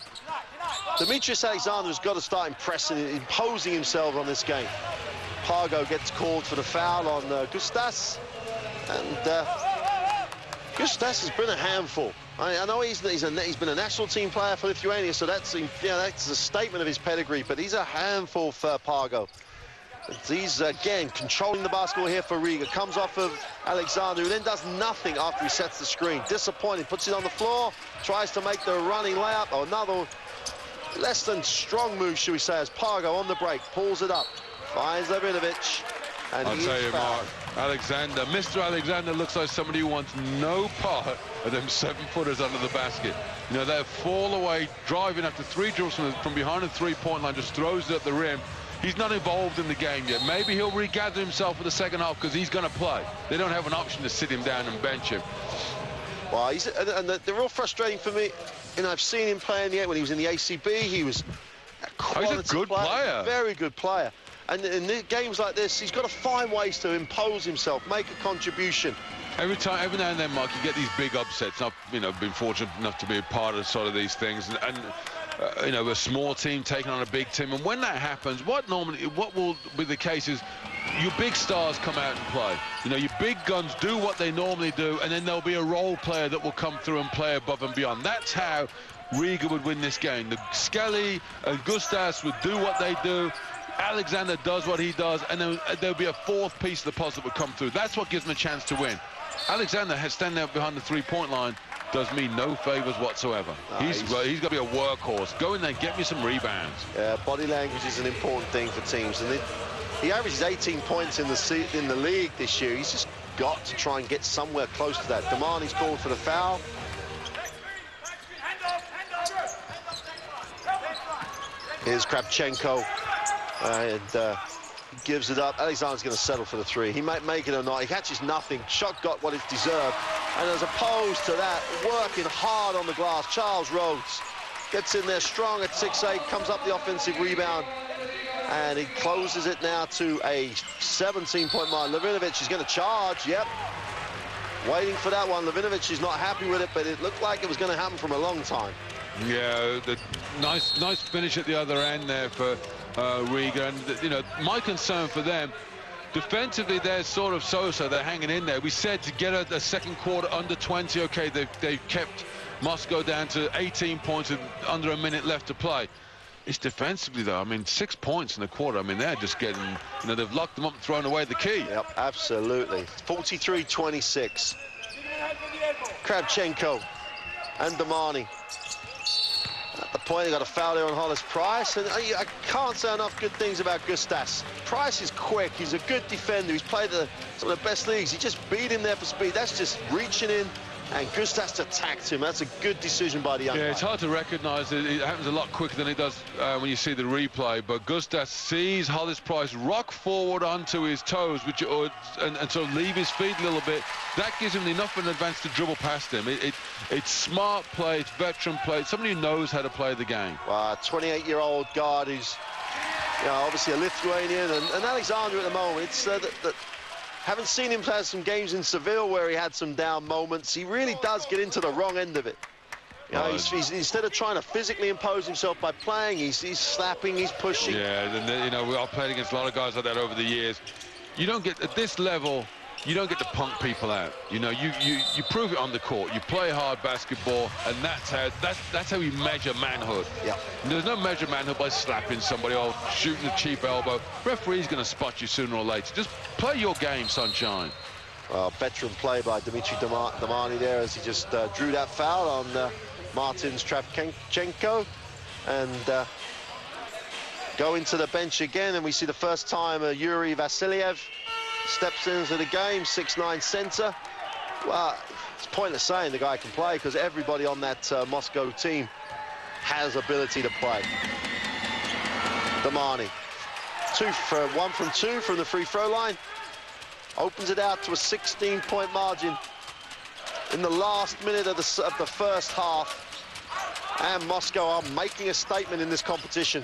Demetrius Alexander has got to start imposing himself on this game. Pargo gets called for the foul on Gustas. And Gustas has been a handful. I know he's been a national team player for Lithuania, so that's a statement of his pedigree, but he's a handful for Pargo. He's again controlling the basketball here for Riga. Comes off of Alexander, who then does nothing after he sets the screen. Disappointing, puts it on the floor, tries to make the running layup. Oh, another less than strong move, should we say, as Pargo on the break pulls it up, finds Levinovic, and I'll tell you, Mark, Alexander, Mr. Alexander looks like somebody who wants no part of them 7-footers under the basket. You know, they fall away, driving after 3 dribbles from behind the three-point line, just throws it at the rim. He's not involved in the game yet. Maybe he'll regather himself for the second half because he's going to play. They don't have an option to sit him down and bench him. Well, they're real frustrating for me. You know, I've seen him play in the when he was in the ACB. He was a quality he's a good player. Very good player. And in games like this, he's got to find ways to impose himself, make a contribution. Every now and then, Mark, you get these big upsets. I've, you know, been fortunate enough to be a part of sort of these things, and you know, a small team taking on a big team. And when that happens, what will be the case is your big stars come out and play. You know, your big guns do what they normally do, and then there'll be a role player that will come through and play above and beyond. That's how Riga would win this game. The Skelly and Gustas would do what they do. Alexander does what he does, and then there'll be a fourth piece of the puzzle that would come through. That's what gives them a chance to win. Alexander has standing out behind the three-point line does me no favors whatsoever. He's got to be a workhorse. Go in there, get me some rebounds. Yeah, body language is an important thing for teams, and he averages 18 points in the league this year. He's just got to try and get somewhere close to that. Damani's called for the foul. Here's Kravchenko, and gives it up. Alexander's going to settle for the 3. He might make it or not. He catches nothing. Shot got what it deserved. And as opposed to that, working hard on the glass, Charles Rhodes gets in there strong at 6'8", comes up the offensive rebound, and he closes it now to a 17-point mark. Levinovic is going to charge. Yep. Waiting for that one. Levinovic is not happy with it, but it looked like it was going to happen from a long time. Yeah, the nice finish at the other end there for Riga. And, you know, my concern for them, defensively, they're sort of so-so. They're hanging in there. We said to get a second quarter under 20. Okay, they've kept Moscow down to 18 points with under a minute left to play. It's defensively, though. I mean, 6 points in the quarter. I mean, they're just getting, you know, they've locked them up and thrown away the key. Yep, absolutely. 43-26. Kravchenko and Damani. At the point, they got a foul there on Hollis Price, and I can't say enough good things about Gustas. Price is quick. He's a good defender. He's played some of the best leagues. He just beat him there for speed. That's just reaching in, and Gustas attacked him. That's a good decision by the young guy. Yeah, it's hard to recognize it. It happens a lot quicker than it does when you see the replay. But Gustas sees Hollis Price rock forward onto his toes, and sort of leave his feet a little bit. That gives him enough of an advance to dribble past him. It's smart play, it's veteran play, it's somebody who knows how to play the game. Wow, 28-year-old guard who's, you know, obviously a Lithuanian, and Alexander at the moment, it's haven't seen him play some games in Seville where he had some down moments. He really does get into the wrong end of it. You know, he's instead of trying to physically impose himself by playing, he's slapping, he's pushing. Yeah, you know, I've played against a lot of guys like that over the years. You don't get, at this level, you don't get to punk people out. You know, you prove it on the court. You play hard basketball, and that's how you measure manhood. Yeah. There's no measure of manhood by slapping somebody or shooting a cheap elbow. Referee's going to spot you sooner or later. Just play your game, sunshine. Veteran play by Dmitry Damani there as he just drew that foul on Martins Kravchenko, and going to the bench again, and we see the first time Yuri Vasiliev steps into the game, 6'9" center. Well, it's pointless saying the guy can play because everybody on that Moscow team has ability to play. Damani, 1 from 2 from the free throw line. Opens it out to a 16-point margin in the last minute of the first half. And Moscow are making a statement in this competition.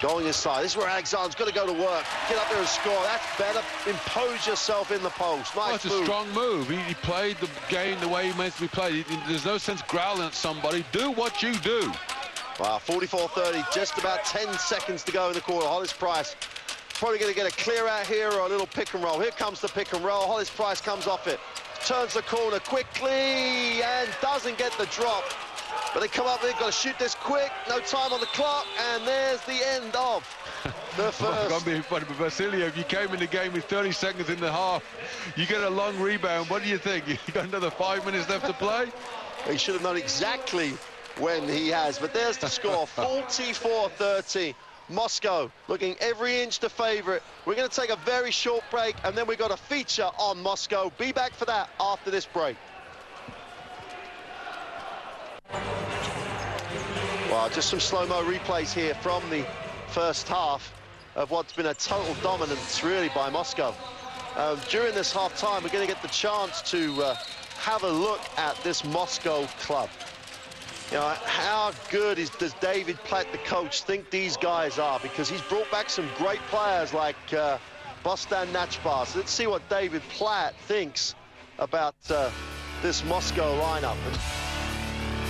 Going inside. This is where Alexander's got to go to work. Get up there and score. That's better. Impose yourself in the post. Nice move. That's a strong move. He played the game the way he meant to be played. There's no sense growling at somebody. Do what you do. Wow, 44-30. Just about 10 seconds to go in the quarter. Hollis Price probably going to get a clear out here or a little pick and roll. Here comes the pick and roll. Hollis Price comes off it. Turns the corner quickly and doesn't get the drop. But they come up, they've got to shoot this quick, no time on the clock, and there's the end of The first. I'm being funny, but Vasiliev, you came in the game with 30 seconds in the half. You get a long rebound. What do you think? You got another 5 minutes left to play? He should have known exactly when he has, but there's the score, 44-30. Moscow looking every inch the favorite. We're going to take a very short break, and then we've got a feature on Moscow. Be back for that after this break. Well, just some slow-mo replays here from the first half of what's been a total dominance, really, by Moscow. During this half-time, we're going to get the chance to have a look at this Moscow club. You know, how good does David Platt, the coach, think these guys are? Because he's brought back some great players like Bostan Nachbar. So let's see what David Platt thinks about this Moscow lineup. And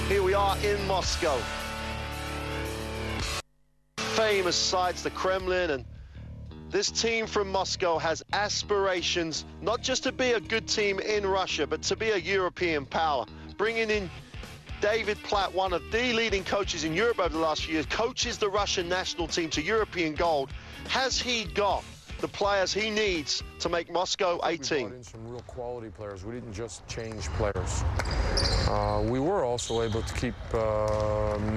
here we are in Moscow. Famous sights, the Kremlin, and this team from Moscow has aspirations not just to be a good team in Russia, but to be a European power. Bringing in David Platt, one of the leading coaches in Europe over the last few years, coaches the Russian national team to European gold. Has he got the players he needs to make Moscow a team? We brought in some real quality players. We didn't just change players. We were also able to keep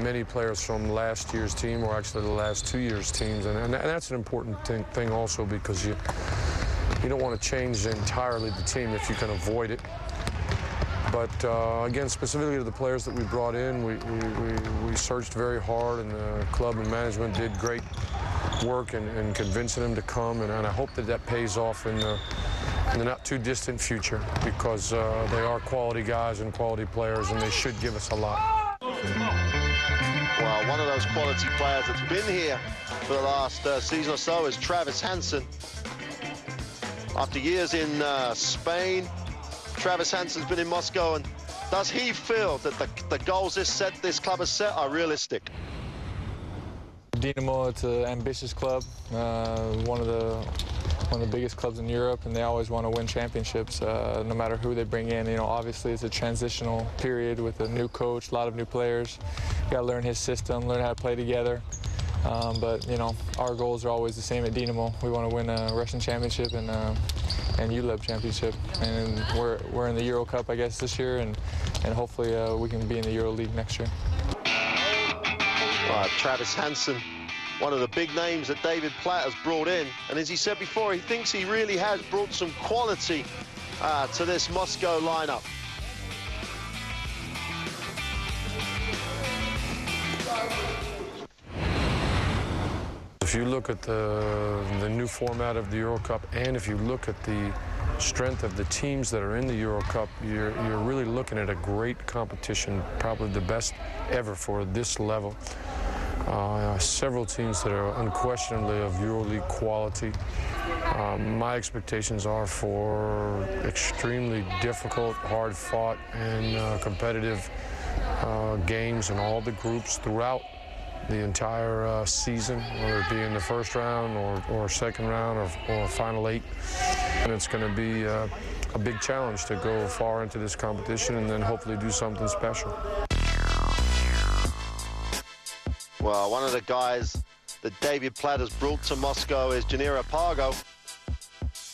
many players from last year's team, or actually the last 2 years' teams, and that's an important thing also, because you don't want to change entirely the team if you can avoid it. But again, specifically to the players that we brought in, we searched very hard, and the club and management did great work in convincing them to come, and I hope that pays off in the not too distant future, because they are quality guys and quality players, and they should give us a lot. Well, one of those quality players that's been here for the last season or so is Travis Hansen. After years in Spain, Travis Hansen's been in Moscow, and does he feel that the goals this club has set are realistic? Dynamo, it's an ambitious club, one of the biggest clubs in Europe, and they always want to win championships, no matter who they bring in. You know, obviously it's a transitional period with a new coach, a lot of new players. You got to learn his system, learn how to play together. But you know, our goals are always the same at Dynamo. We want to win a Russian championship and Eurocup championship, and we're in the Eurocup, I guess, this year, and hopefully we can be in the EuroLeague next year. Travis Hansen, one of the big names that David Platt has brought in, and as he said before, he thinks he really has brought some quality to this Moscow lineup. If you look at the new format of the Eurocup, and if you look at the strength of the teams that are in the Eurocup, you're really looking at a great competition, probably the best ever for this level. Several teams that are unquestionably of EuroLeague quality. My expectations are for extremely difficult, hard-fought, and competitive games in all the groups throughout the entire season, whether it be in the first round or second round or final 8. And it's going to be a big challenge to go far into this competition and then hopefully do something special. Well, one of the guys that David Platt has brought to Moscow is Janira Pargo.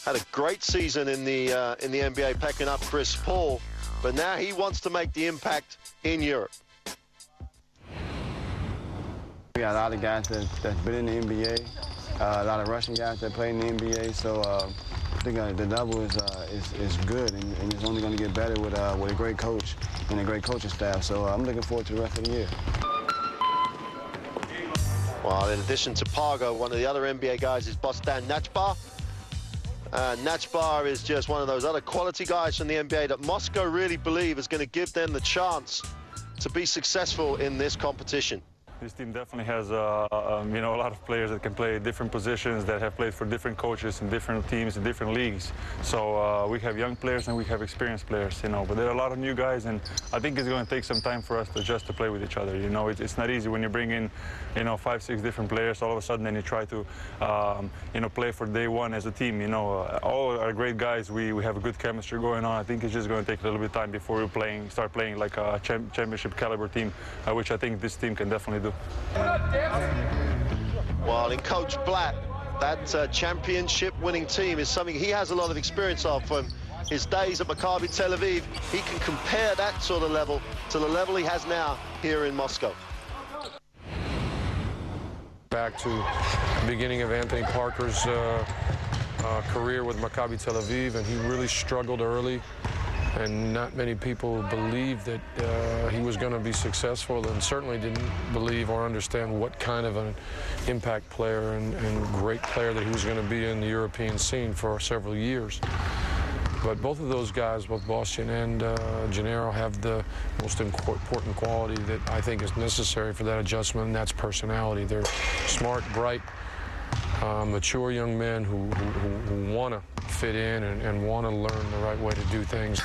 Had a great season in the NBA, packing up Chris Paul, but now he wants to make the impact in Europe. We got a lot of guys that's been in the NBA, a lot of Russian guys that play in the NBA, so I think the double is good, and it's only going to get better with a great coach and a great coaching staff, so I'm looking forward to the rest of the year. Well, in addition to Pargo, one of the other NBA guys is Bostan Nachbar. Nachbar is just one of those other quality guys from the NBA that Moscow really believe is going to give them the chance to be successful in this competition. This team definitely has, you know, a lot of players that can play different positions, that have played for different coaches in different teams in different leagues. So we have young players and we have experienced players, you know. But there are a lot of new guys, and I think it's going to take some time for us to adjust to play with each other. You know, it's not easy when you bring in, you know, 5, 6 different players all of a sudden, and you try to, you know, play for day one as a team. You know, all are great guys. We have a good chemistry going on. I think it's just going to take a little bit of time before we start playing like a championship caliber team, which I think this team can definitely do. Well, in Coach Blatt, that championship-winning team is something he has a lot of experience of from his days at Maccabi Tel Aviv. He can compare that sort of level to the level he has now here in Moscow. Back to the beginning of Anthony Parker's career with Maccabi Tel Aviv, and he really struggled early, and not many people believed that he was going to be successful, and certainly didn't believe or understand what kind of an impact player and great player that he was going to be in the European scene for several years. But both of those guys, both Bastian and Gennaro, have the most important quality that I think is necessary for that adjustment, and that's personality. They're smart, bright, mature young men who want to fit in and want to learn the right way to do things.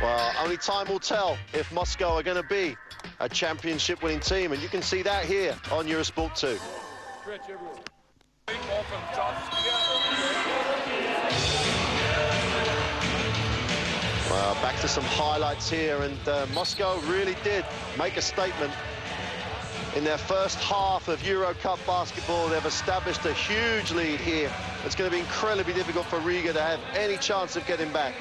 Well, only time will tell if Moscow are going to be a championship-winning team, and you can see that here on Eurosport 2. Well, back to some highlights here, and Moscow really did make a statement. In their first half of Eurocup basketball, they've established a huge lead here. It's going to be incredibly difficult for Riga to have any chance of getting back.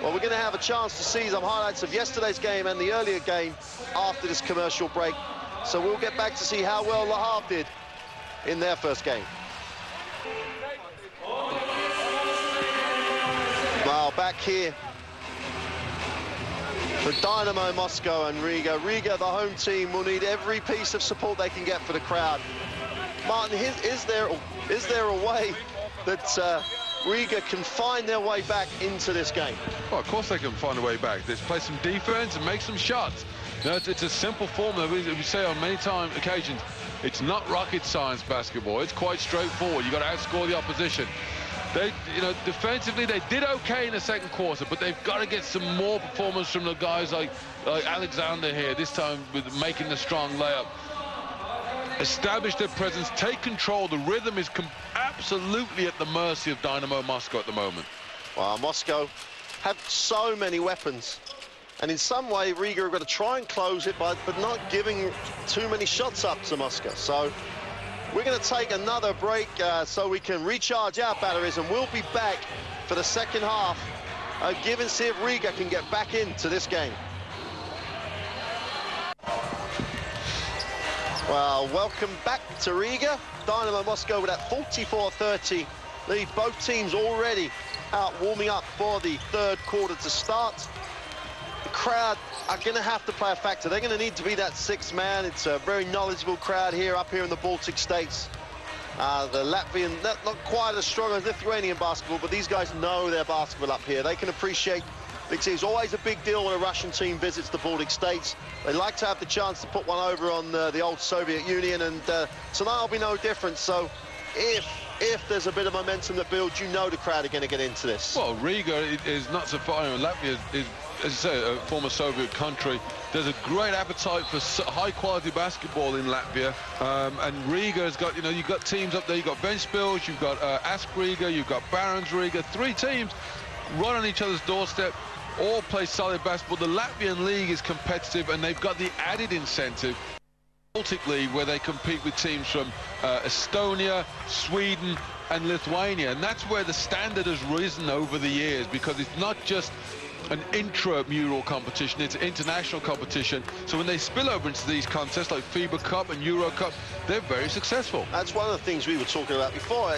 Well, we're going to have a chance to see some highlights of yesterday's game and the earlier game after this commercial break. So we'll get back to see how well Le Havre did in their first game. Well, back here for Dynamo Moscow and Riga. Riga, the home team, will need every piece of support they can get for the crowd. Martin, is there a way that Riga can find their way back into this game? Well, of course they can find a way back. Let's play some defense and make some shots. You know, it's a simple formula. We say on many occasions, it's not rocket science basketball. It's quite straightforward. You've got to outscore the opposition. They, you know, defensively they did okay in the second quarter, but they've got to get some more performance from the guys like Alexander here, this time with making the strong layup. Establish their presence, take control. The rhythm is absolutely at the mercy of Dynamo Moscow at the moment. Well, Moscow have so many weapons, and in some way Riga have got to try and close it, but not giving too many shots up to Moscow. So we're going to take another break so we can recharge our batteries, and we'll be back for the second half. Give and see if Riga can get back into this game. Well, welcome back to Riga. Dynamo Moscow with that 44-30 lead. Both teams already out warming up for the third quarter to start. The crowd are going to have to play a factor. They're going to need to be that sixth man. It's a very knowledgeable crowd here, up here in the Baltic states. The Latvian, not quite as strong as Lithuanian basketball, but these guys know their basketball up here. They can appreciate big teams. Always a big deal when a Russian team visits the Baltic states. They like to have the chance to put one over on the old Soviet Union, and tonight will be no different. So if there's a bit of momentum that builds, you know the crowd are going to get into this. Well, Riga is not so far. Latvia is, as you say, a former Soviet country. There's a great appetite for high-quality basketball in Latvia, and Riga has got, you know, you've got teams up there. You've got Ventspils, you've got Ask Riga, you've got Barons Riga. Three teams right on each other's doorstep, all play solid basketball. The Latvian league is competitive, and they've got the added incentive, Baltic League, where they compete with teams from Estonia, Sweden, and Lithuania, and that's where the standard has risen over the years, because it's not just an intramural competition, it's international competition. So when they spill over into these contests like FIBA Cup and Eurocup, they're very successful. That's one of the things we were talking about before.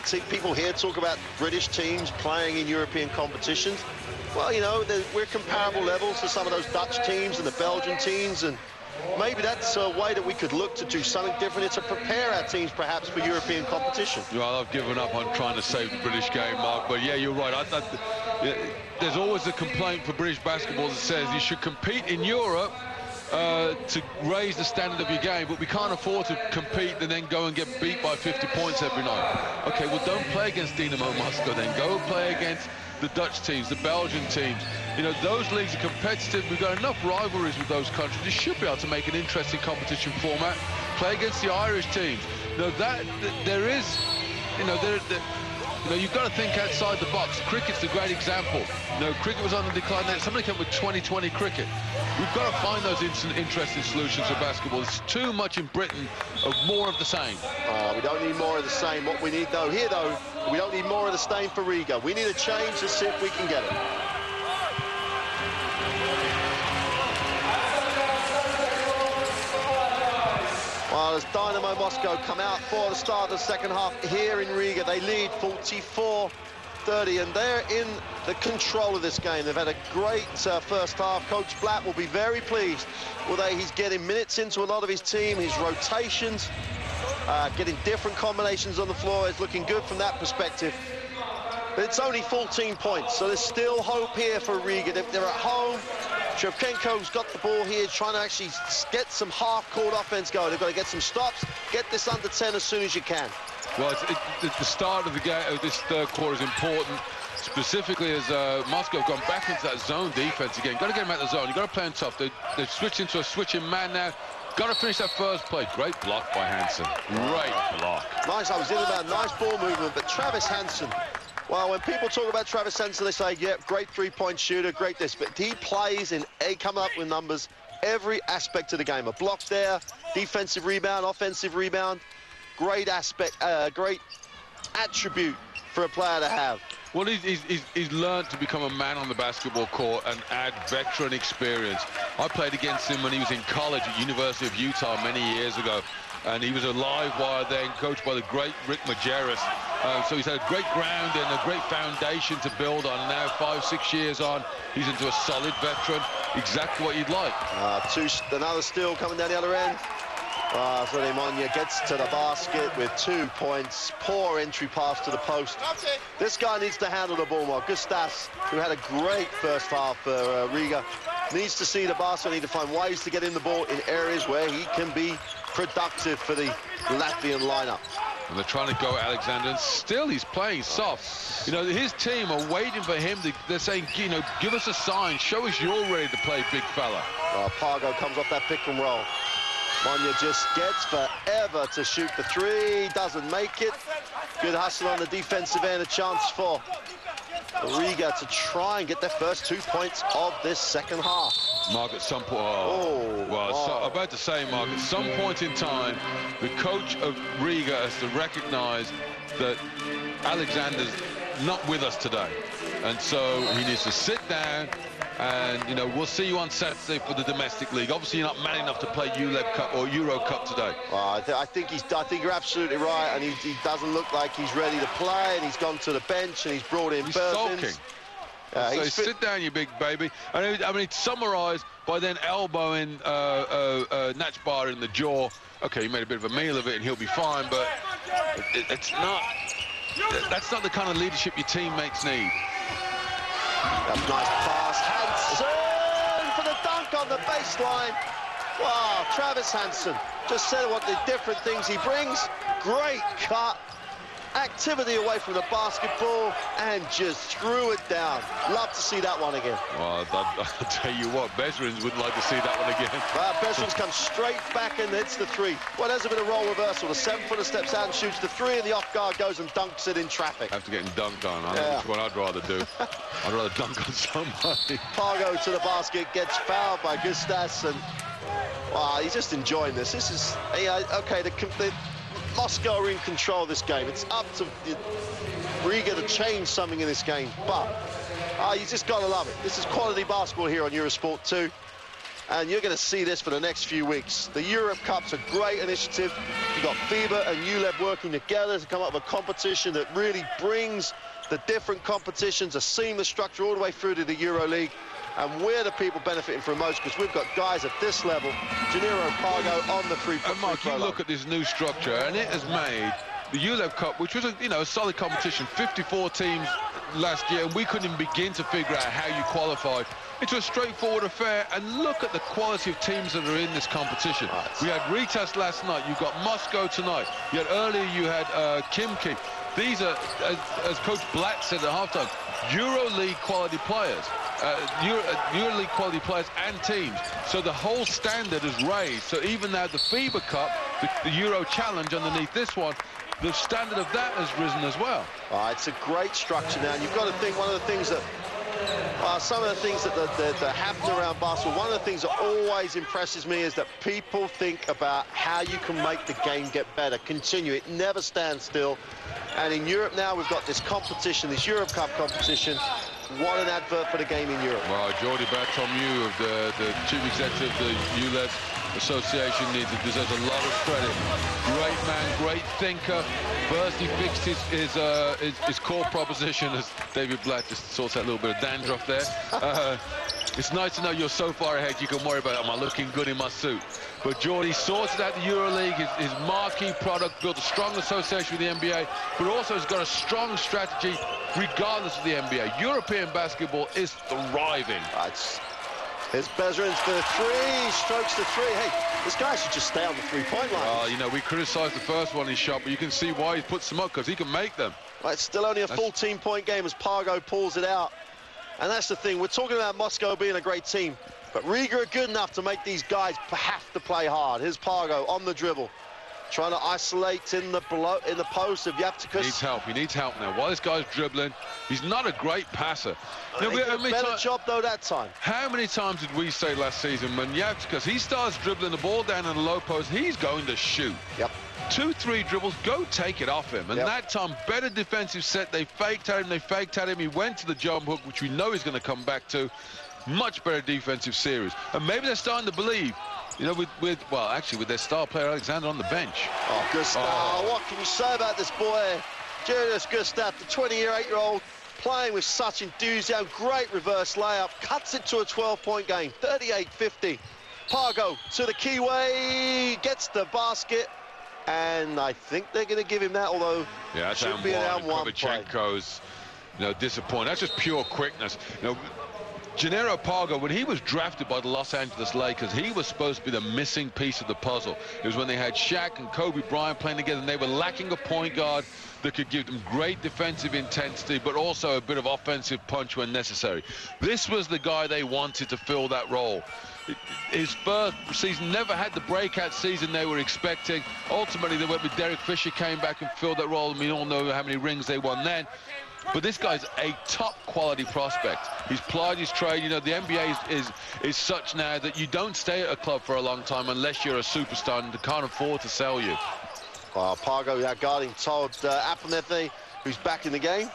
See people here talk about British teams playing in European competitions. Well, you know, we're comparable levels to some of those Dutch teams and the Belgian teams, and maybe that's a way that we could look to do something different, to prepare our teams perhaps for European competition. Well, I've given up on trying to save the British game, Mark, but yeah, you're right. There's always a complaint for British basketball that says you should compete in Europe to raise the standard of your game, but we can't afford to compete and then go and get beat by 50 points every night. Okay, well, don't play against Dynamo Moscow then. Go play against the Dutch teams, the Belgian teams. You know, those leagues are competitive. We've got enough rivalries with those countries. You should be able to make an interesting competition format. Play against the Irish teams. You know, there is, you know, You know, you've got to think outside the box. Cricket's a great example. You know, cricket was on the decline. Then somebody came with 2020 cricket. We've got to find those interesting solutions for basketball. It's too much in Britain of more of the same. We don't need more of the same. What we need, though, here, though, we don't need more of the same for Riga. We need a change to see if we can get it. Well, as Dynamo Moscow come out for the start of the second half here in Riga, they lead 44-30, and they're in the control of this game. They've had a great first half. Coach Blatt will be very pleased with that. He's getting minutes into a lot of his team, his rotations, getting different combinations on the floor. It's looking good from that perspective. But it's only 14 points, so there's still hope here for Riga. They're at home. Shevchenko's got the ball here, trying to actually get some half-court offense going. They've got to get some stops, get this under 10 as soon as you can. Well, the start of the game, this third quarter is important, specifically as Moscow have gone back into that zone defense again. Got to get them out of the zone. You've got to play them tough. They've switched into a switching man now. Got to finish that first play. Great block by Hansen. Great block. Nice. I was in about nice ball movement, but Travis Hansen. Well, when people talk about Travis Hansen, they say, yeah, great three-point shooter, great this. But he plays in, coming up with numbers, every aspect of the game. A block there, defensive rebound, offensive rebound. Great aspect, great attribute for a player to have. Well, he's learned to become a man on the basketball court and add veteran experience. I played against him when he was in college at University of Utah many years ago. And he was a live wire then, coached by the great Rick Majerus. So he's had a great ground and a great foundation to build on. And now 5-6 years on, he's into a solid veteran, exactly what you'd like. Another steal coming down the other end. Soleimania gets to the basket with 2 points. Poor entry pass to the post. This guy needs to handle the ball more. Gustas, who had a great first half for Riga, needs to see the basket, need to find ways to get in the ball in areas where he can be productive for the Latvian lineup. And they're trying to go at Alexander, and still he's playing soft. You know, his team are waiting for him to, they're saying, you know, give us a sign, show us you're ready to play, big fella. Pargo comes off that pick and roll. Monya just gets forever to shoot the three, doesn't make it. Good hustle on the defensive end, a chance for Riga to try and get their first 2 points of this second half. Mark, at some point, I'm about to say, Mark, at some point in time, the coach of Riga has to recognize that Alexander's not with us today. And so he needs to sit down and, you know, we'll see you on Saturday for the domestic league. Obviously, you're not man enough to play ULEB Cup or Eurocup today. I think you're absolutely right, and he doesn't look like he's ready to play, and he's gone to the bench, and he's brought in Bertins. So sit down, you big baby. I mean, it's summarised by then elbowing Natchbar in the jaw. Okay, he made a bit of a meal of it, and he'll be fine, but it's not. That's not the kind of leadership your teammates need. That's a nice pass. Hansen for the dunk on the baseline. Wow, Travis Hansen just said what the different things he brings. Great cut. Activity away from the basketball and just threw it down. Love to see that one again. Well, I'll tell you what, Bezrins wouldn't like to see that one again. Bezrins comes straight back and hits the three. Well, there's a bit of role reversal. The 7-footer steps out and shoots the three, and the off guard goes and dunks it in traffic. After getting dunked on, I know which one I'd rather do. I'd rather dunk on somebody. Pargo to the basket, gets fouled by Gustas, and wow, he's just enjoying this. This is, okay, the Moscow are in control of this game. It's up to Riga to change something in this game, but you just got to love it. This is quality basketball here on Eurosport 2, and you're going to see this for the next few weeks. The Eurocup's a great initiative. You've got FIBA and ULEB working together to come up with a competition that really brings the different competitions, a seamless structure all the way through to the EuroLeague. And we're the people benefiting from most because we've got guys at this level. Janiro Pargo on the three-point. And Mark, you look at this new structure, and it has made the ULEB Cup, which was a solid competition, 54 teams last year, and we couldn't even begin to figure out how you qualified. It's a straightforward affair, and look at the quality of teams that are in this competition. We had Ritas last night. You've got Moscow tonight. Earlier you had Kimki. These are, as Coach Blatt said at halftime, EuroLeague quality players. EuroLeague quality players and teams. So the whole standard is raised. So even now the FIBA Cup, the Euro Challenge underneath this one, the standard of that has risen as well. It's a great structure now, and you've got to think one of the things that some of the things that happen around basketball, one of the things that always impresses me is that people think about how you can make the game get better, continue. It never stands still. And in Europe now, we've got this competition, this Eurocup competition. What an advert for the game in Europe. Well, Jordi Bartholomew, of the chief executive of the ULEZ Association, deserves a lot of credit. Great man, great thinker. First, he fixed his core proposition, as David Blatt just sorts out a little bit of dandruff there. It's nice to know you're so far ahead you can worry about, am I looking good in my suit? But Jordi sorted out the EuroLeague, his marquee product, built a strong association with the NBA, but also has got a strong strategy regardless of the NBA. European basketball is thriving. Here's Bezrin for the three, strokes the three. Hey, this guy should just stay on the three-point line. You know, we criticised the first one he shot, but you can see why he puts them up, because he can make them. It's still only a 14-point game as Pargo pulls it out. And that's the thing, we're talking about Moscow being a great team, but Riga are good enough to make these guys have to play hard. Here's Pargo on the dribble, trying to isolate in the post of Yaptikas. He needs help now. While this guy's dribbling, he's not a great passer. He did a better job, though, that time. How many times did we say last season, when Yaptikas, he starts dribbling the ball down in the low post, he's going to shoot. Yep. 2-3 dribbles, go take it off him. And that time, better defensive set. They faked at him, He went to the jump hook, which we know he's going to come back to. Much better defensive series. And maybe they're starting to believe, you know, with their star player Alexander on the bench. Oh, Gustav, what can you say about this boy? Julius Gustav, the 28-year-old, playing with such enthusiasm. Great reverse layup, cuts it to a 12-point game, 38-50. Pargo to the keyway, gets the basket. And I think they're going to give him that, although it should be an one. Kovachenko's, disappointed. That's just pure quickness. Gennaro Pargo, when he was drafted by the Los Angeles Lakers, he was supposed to be the missing piece of the puzzle. It was when they had Shaq and Kobe Bryant playing together, and they were lacking a point guard that could give them great defensive intensity, but also a bit of offensive punch when necessary. This was the guy they wanted to fill that role. His first season never had the breakout season they were expecting. Ultimately, they went with Derek Fisher, came back and filled that role, and we all know how many rings they won then. But this guy's a top-quality prospect. He's plied his trade. The NBA is such now that you don't stay at a club for a long time unless you're a superstar and they can't afford to sell you. Well, Pargo guarding Todd Abernethy, who's back in the game.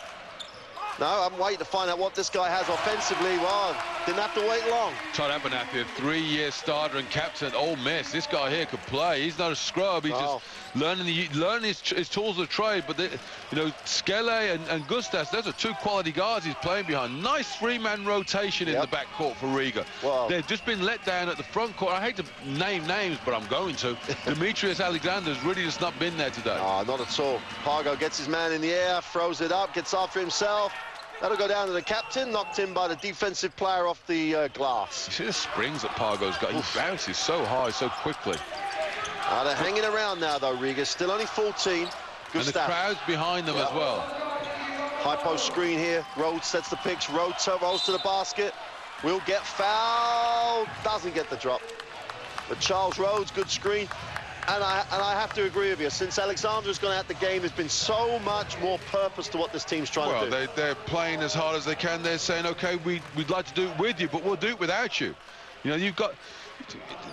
No, I'm waiting to find out what this guy has offensively. Well, didn't have to wait long. Todd Abernathy, a 3-year starter and captain at Ole Miss. This guy here could play. He's not a scrub. He's just learning his tools of trade. But Skele and Gustas, those are two quality guards he's playing behind. Nice 3-man rotation in the backcourt for Riga. Wow. They've just been let down at the front court. I hate to name names, but I'm going to. Demetrius Alexander's really just not been there today. Not at all. Pargo gets his man in the air, throws it up, gets after himself. That'll go down to the captain, knocked in by the defensive player off the glass. You see the springs that Pargo's got. He bounces so high, so quickly. They're hanging around now, though, Riga. Still only 14. Good and the crowd's behind them as well. High post screen here. Rhodes sets the picks. Rhodes rolls to the basket. Will get fouled. Doesn't get the drop. But Charles Rhodes, good screen. And I have to agree with you. Since Alexander's gone out the game, there's been so much more purpose to what this team's trying to do. Well, they're playing as hard as they can. They're saying, OK, we'd like to do it with you, but we'll do it without you. You've got...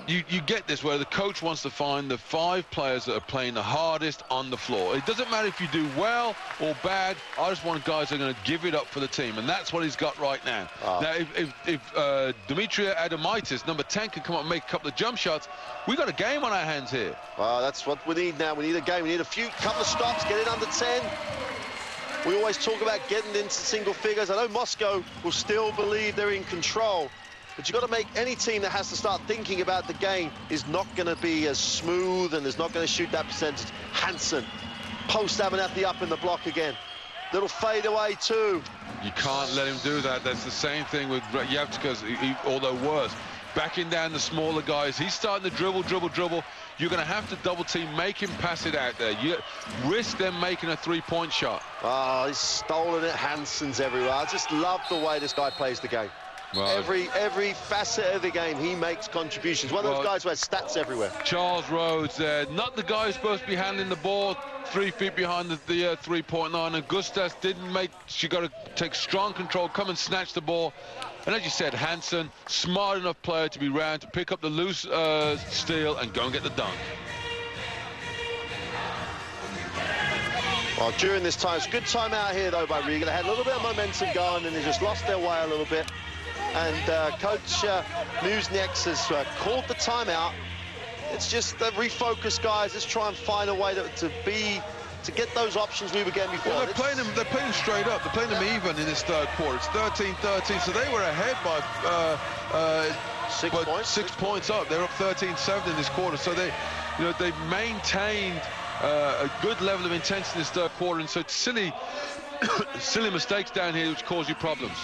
You get this where the coach wants to find the 5 players that are playing the hardest on the floor. It doesn't matter if you do well or bad. I just want guys that are going to give it up for the team, and that's what he's got right now. Now, if Demetria Adamaitis, number 10, can come up and make a couple of jump shots, we've got a game on our hands here. That's what we need now. We need a game. We need a couple of stops, get it under 10. We always talk about getting into single figures. I know Moscow will still believe they're in control. But you've got to make any team that has to start thinking about the game is not going to be as smooth and is not going to shoot that percentage. Hansen, post Abernathy up in the block again. Little fade away too. You can't let him do that. That's the same thing with Yavtikas, although worse. Backing down the smaller guys. He's starting to dribble. You're going to have to double team, make him pass it out there. You risk them making a 3-point shot. He's stolen it. Hansen's everywhere. I just love the way this guy plays the game. Well, every facet of the game, he makes contributions. One of those guys who has stats everywhere. Charles Rhodes, not the guy who's supposed to be handling the ball 3 feet behind the 3-point line, and Gustas didn't make. She got to take strong control, come and snatch the ball. And as you said, Hansen, smart enough player to be round to pick up the loose steal and go and get the dunk. Well, during this time, it's a good time out here, though, by Riga. They had a little bit of momentum going, and they just lost their way a little bit. And Coach Musnieks has called the timeout. It's just refocus, guys. Let's try and find a way to get those options we were getting before. Well, they're playing them straight up. They're playing them even in this third quarter. It's 13-13, so they were ahead by 6 points. 6 points up. They're up 13-7 in this quarter. So they maintained a good level of intensity in this third quarter, and so it's silly mistakes down here which cause you problems.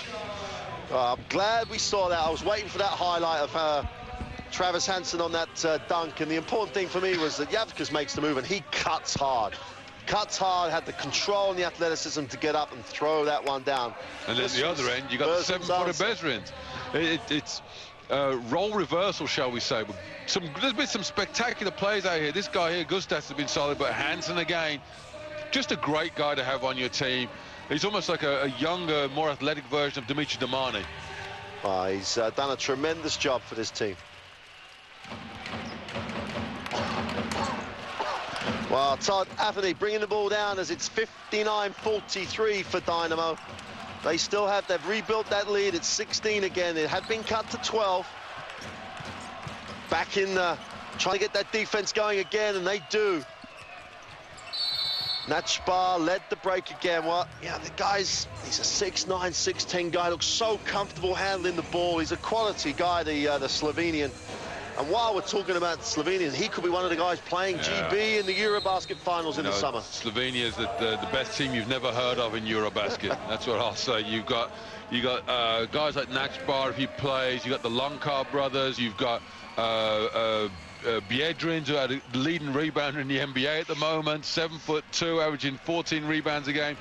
I'm glad we saw that. I was waiting for that highlight of Travis Hansen on that dunk, and the important thing for me was that Javkas makes the move, and he cuts hard. Had the control and the athleticism to get up and throw that one down. And then the other end, you got the 7-footer Bezrin. It's role reversal, shall we say. There's been some spectacular plays out here. This guy here, Gustas, has been solid, but Hansen again, just a great guy to have on your team. He's almost like a younger, more athletic version of Dimitri Damani. He's done a tremendous job for this team. Well, Todd Anthony bringing the ball down as it's 59-43 for Dynamo. They've rebuilt that lead. It's 16 again. It had been cut to 12. Back in, trying to get that defense going again, and they do. Natchbar led the break again. Well, yeah, the guy's, he's a 6'9", 6'10" guy. Looks so comfortable handling the ball. He's a quality guy, the Slovenian. And while we're talking about Slovenians, he could be one of the guys playing GB in the Eurobasket finals in the summer. Slovenia is the best team you've never heard of in Eurobasket. That's what I'll say. You've got guys like Natchbar, if he plays. You've got the Lonkar brothers. You've got Biedrins, who had a leading rebounder in the NBA at the moment, 7'2", averaging 14 rebounds a game.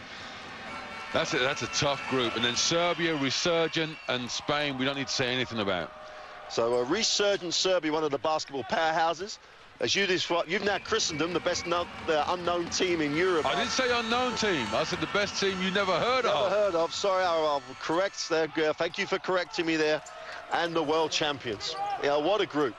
That's a tough group. And then Serbia, Resurgent, and Spain, we don't need to say anything about. So a resurgent Serbia, one of the basketball powerhouses. As you've now christened them the best unknown team in Europe. I didn't say unknown team. I said the best team you never heard of. Never heard of. Sorry, I'll correct there. Thank you for correcting me there. And the world champions. Yeah, what a group.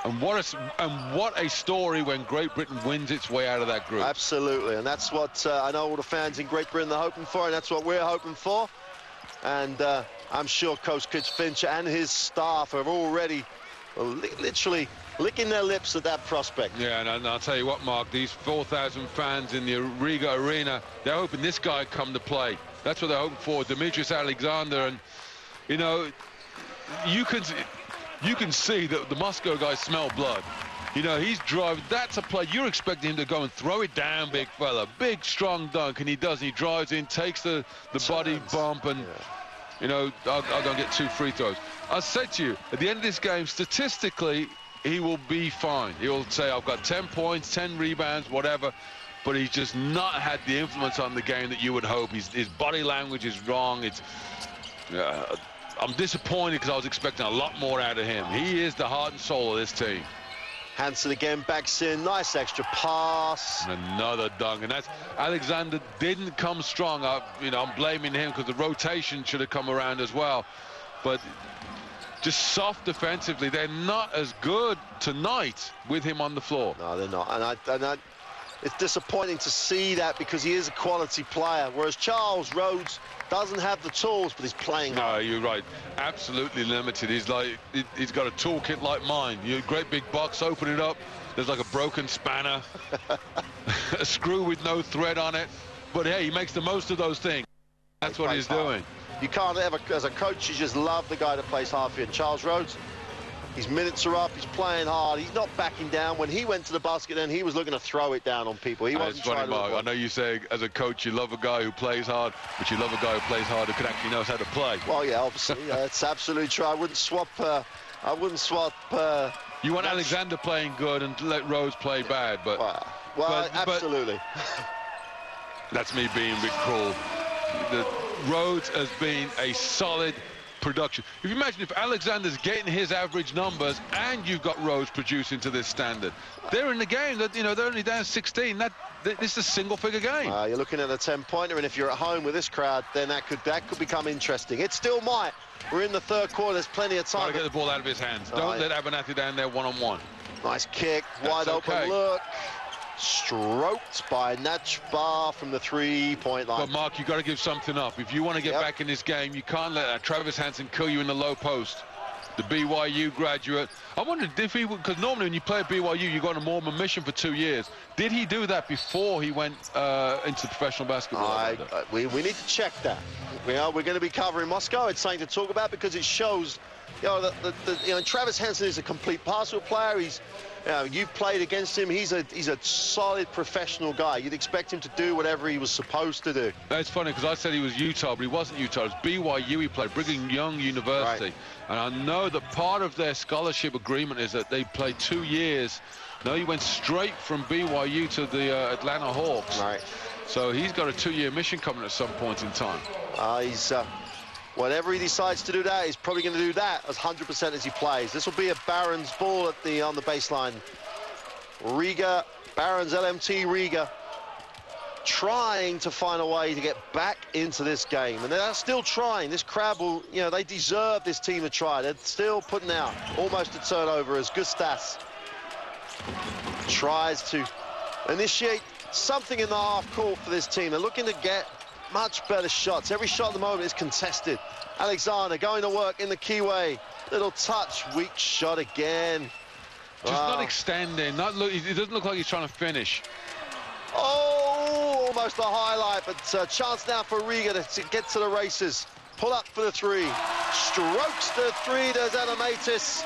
And what a story when Great Britain wins its way out of that group. Absolutely, and that's what I know all the fans in Great Britain are hoping for, and that's what we're hoping for. And I'm sure Coach Fincher and his staff are already literally licking their lips at that prospect. Yeah, and I'll tell you what, Mark, these 4,000 fans in the Riga arena, they're hoping this guy come to play. That's what they're hoping for, Demetrius Alexander. And, you know, you can see that the Moscow guys smell blood. You know, he's driving. That's a play. You're expecting him to go and throw it down, big fella. Big, strong dunk, and he does. He drives in, takes the body bump, and, you know, I'll go and get 2 free throws. I said to you, at the end of this game, statistically, he will be fine. He'll say, I've got 10 points, 10 rebounds, whatever. But he's just not had the influence on the game that you would hope. His body language is wrong. I'm disappointed because I was expecting a lot more out of him. He is the heart and soul of this team. Hansen again backs in, nice extra pass. And another dunk, and that's Alexander didn't come strong. I'm blaming him because the rotation should have come around as well. But just soft defensively, they're not as good tonight with him on the floor. No, they're not. And it's disappointing to see that because he is a quality player, whereas Charles Rhodes doesn't have the tools, but he's playing hard. No, you're right. Absolutely limited. He's got a toolkit like mine. You great big box, open it up. There's like a broken spanner, a screw with no thread on it. But hey, he makes the most of those things. That's what he's doing. You can't ever, as a coach, you just love the guy that plays hard for you. Charles Rhodes, his minutes are up, he's playing hard, he's not backing down. When he went to the basket, then he was looking to throw it down on people. He wasn't trying to... Mark. I know you say as a coach you love a guy who plays hard, but you love a guy who plays hard who actually knows how to play. Well, yeah, obviously, that's absolutely true. I wouldn't swap. You want Alexander playing good and let Rhodes play bad, but absolutely. That's me being a bit cruel. Rhodes has been a solid production. If you imagine if Alexander's getting his average numbers and you've got Rose producing to this standard, they're in the game. That, you know, they're only down 16. This is a single-figure game. You're looking at a 10-pointer, and if you're at home with this crowd, then that could become interesting. It still might. We're in the third quarter. There's plenty of time. Got to get the ball out of his hands. Don't let Abernathy down there one-on-one. Nice kick, wide open look. Stroked by Nachbar from the three-point line. But Mark, you've got to give something up. If you want to get back in this game, you can't let Travis Hansen kill you in the low post. The BYU graduate. I wondered if he would, because normally when you play at BYU, you go on a Mormon mission for 2 years. Did he do that before he went into professional basketball? We need to check that. We're going to be covering Moscow. It's something to talk about because it shows, you know, Travis Hansen is a complete basketball player. You've played against him. He's a solid professional guy. You'd expect him to do whatever he was supposed to do. It's funny because I said he was Utah, but he wasn't Utah. It was BYU he played, Brigham Young University. Right. And I know that part of their scholarship agreement is that they played 2 years. No, he went straight from BYU to the Atlanta Hawks. Right. So he's got a 2-year mission coming at some point in time. Whatever he decides to do that, he's probably going to do that as 100% as he plays. This will be a Barons ball on the baseline. Riga, Barons LMT Riga, trying to find a way to get back into this game. And they're still trying. This crowd will, you know, they deserve this team to try. They're still putting out almost a turnover as Gustas tries to initiate something in the half court for this team. They're looking to get much better shots. Every shot at the moment is contested. Alexander going to work in the keyway. Little touch, weak shot again. Just not extending. It doesn't look like he's trying to finish. Oh, almost a highlight, but chance now for Riga to get to the races. Pull up for the three. Strokes the three. There's Adamaitis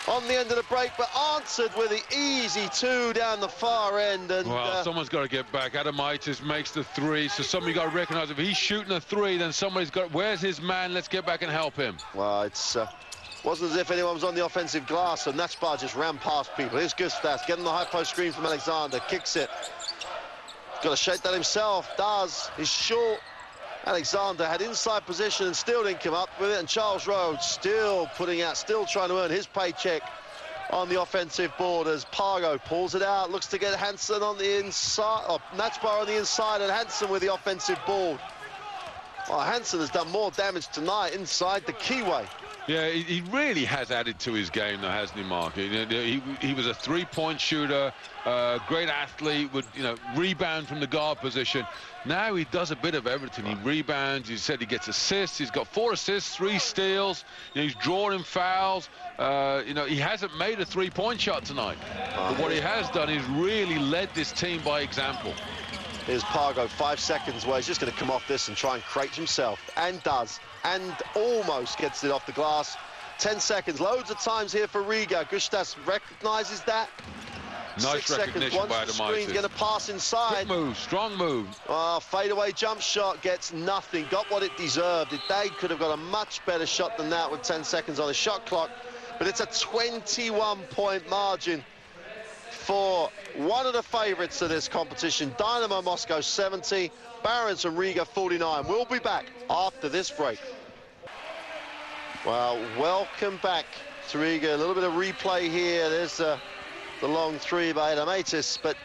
on the end of the break, but answered with the easy two down the far end. And someone's got to get back. Adamaitis makes the three, so somebody got to recognize if he's shooting a three, then somebody's got, where's his man? Let's get back and help him. Well, it's wasn't as if anyone was on the offensive glass, so Nachbar just ran past people. Here's Gustas getting the high post screen from Alexander, kicks it. Got to shake that himself, does. He's short. Alexander had inside position and still didn't come up with it, and Charles Rhodes still putting out, still trying to earn his paycheck on the offensive board as Pargo pulls it out, looks to get Hansen on the inside, or Nachbar on the inside, and Hansen with the offensive board. Well, Hansen has done more damage tonight inside the keyway. Yeah, he really has added to his game, though, hasn't he, Mark? He was a three-point shooter, great athlete, would, you know, rebound from the guard position. Now he does a bit of everything. He rebounds. He said he gets assists. He's got 4 assists, 3 steals. You know, he's drawing fouls. You know, he hasn't made a three-point shot tonight. But what he has done is really led this team by example. Here's Pargo, 5 seconds where he's just going to come off this and try and create himself, and does, and almost gets it off the glass. 10 seconds, loads of times here for Riga. Gustas recognizes that. Nice 6 recognition seconds, by once the screen, going to pass inside. Good move, strong move. Fadeaway jump shot gets nothing, got what it deserved. They could have got a much better shot than that with 10 seconds on the shot clock, but it's a 21-point margin for one of the favorites of this competition. Dynamo Moscow 70, Barons and Riga 49. We'll be back after this break. Well, welcome back to Riga. A little bit of replay here. There's the long three by Adamaitis, but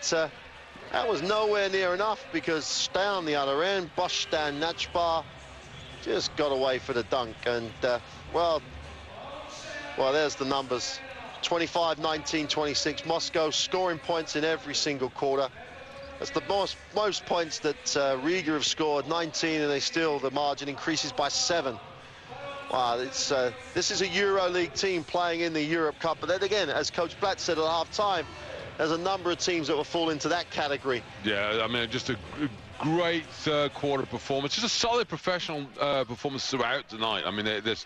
that was nowhere near enough because down the other end, Bostan Nachbar just got away for the dunk. And, well, there's the numbers. 25, 19, 26. Moscow scoring points in every single quarter. That's the most points that Riga have scored, 19, and the margin increases by 7. Wow, this is a EuroLeague team playing in the Europe Cup. But then again, as Coach Blatt said at half-time, there's a number of teams that will fall into that category. Yeah, I mean, just a great third-quarter performance. Just a solid professional performance throughout tonight. I mean, there's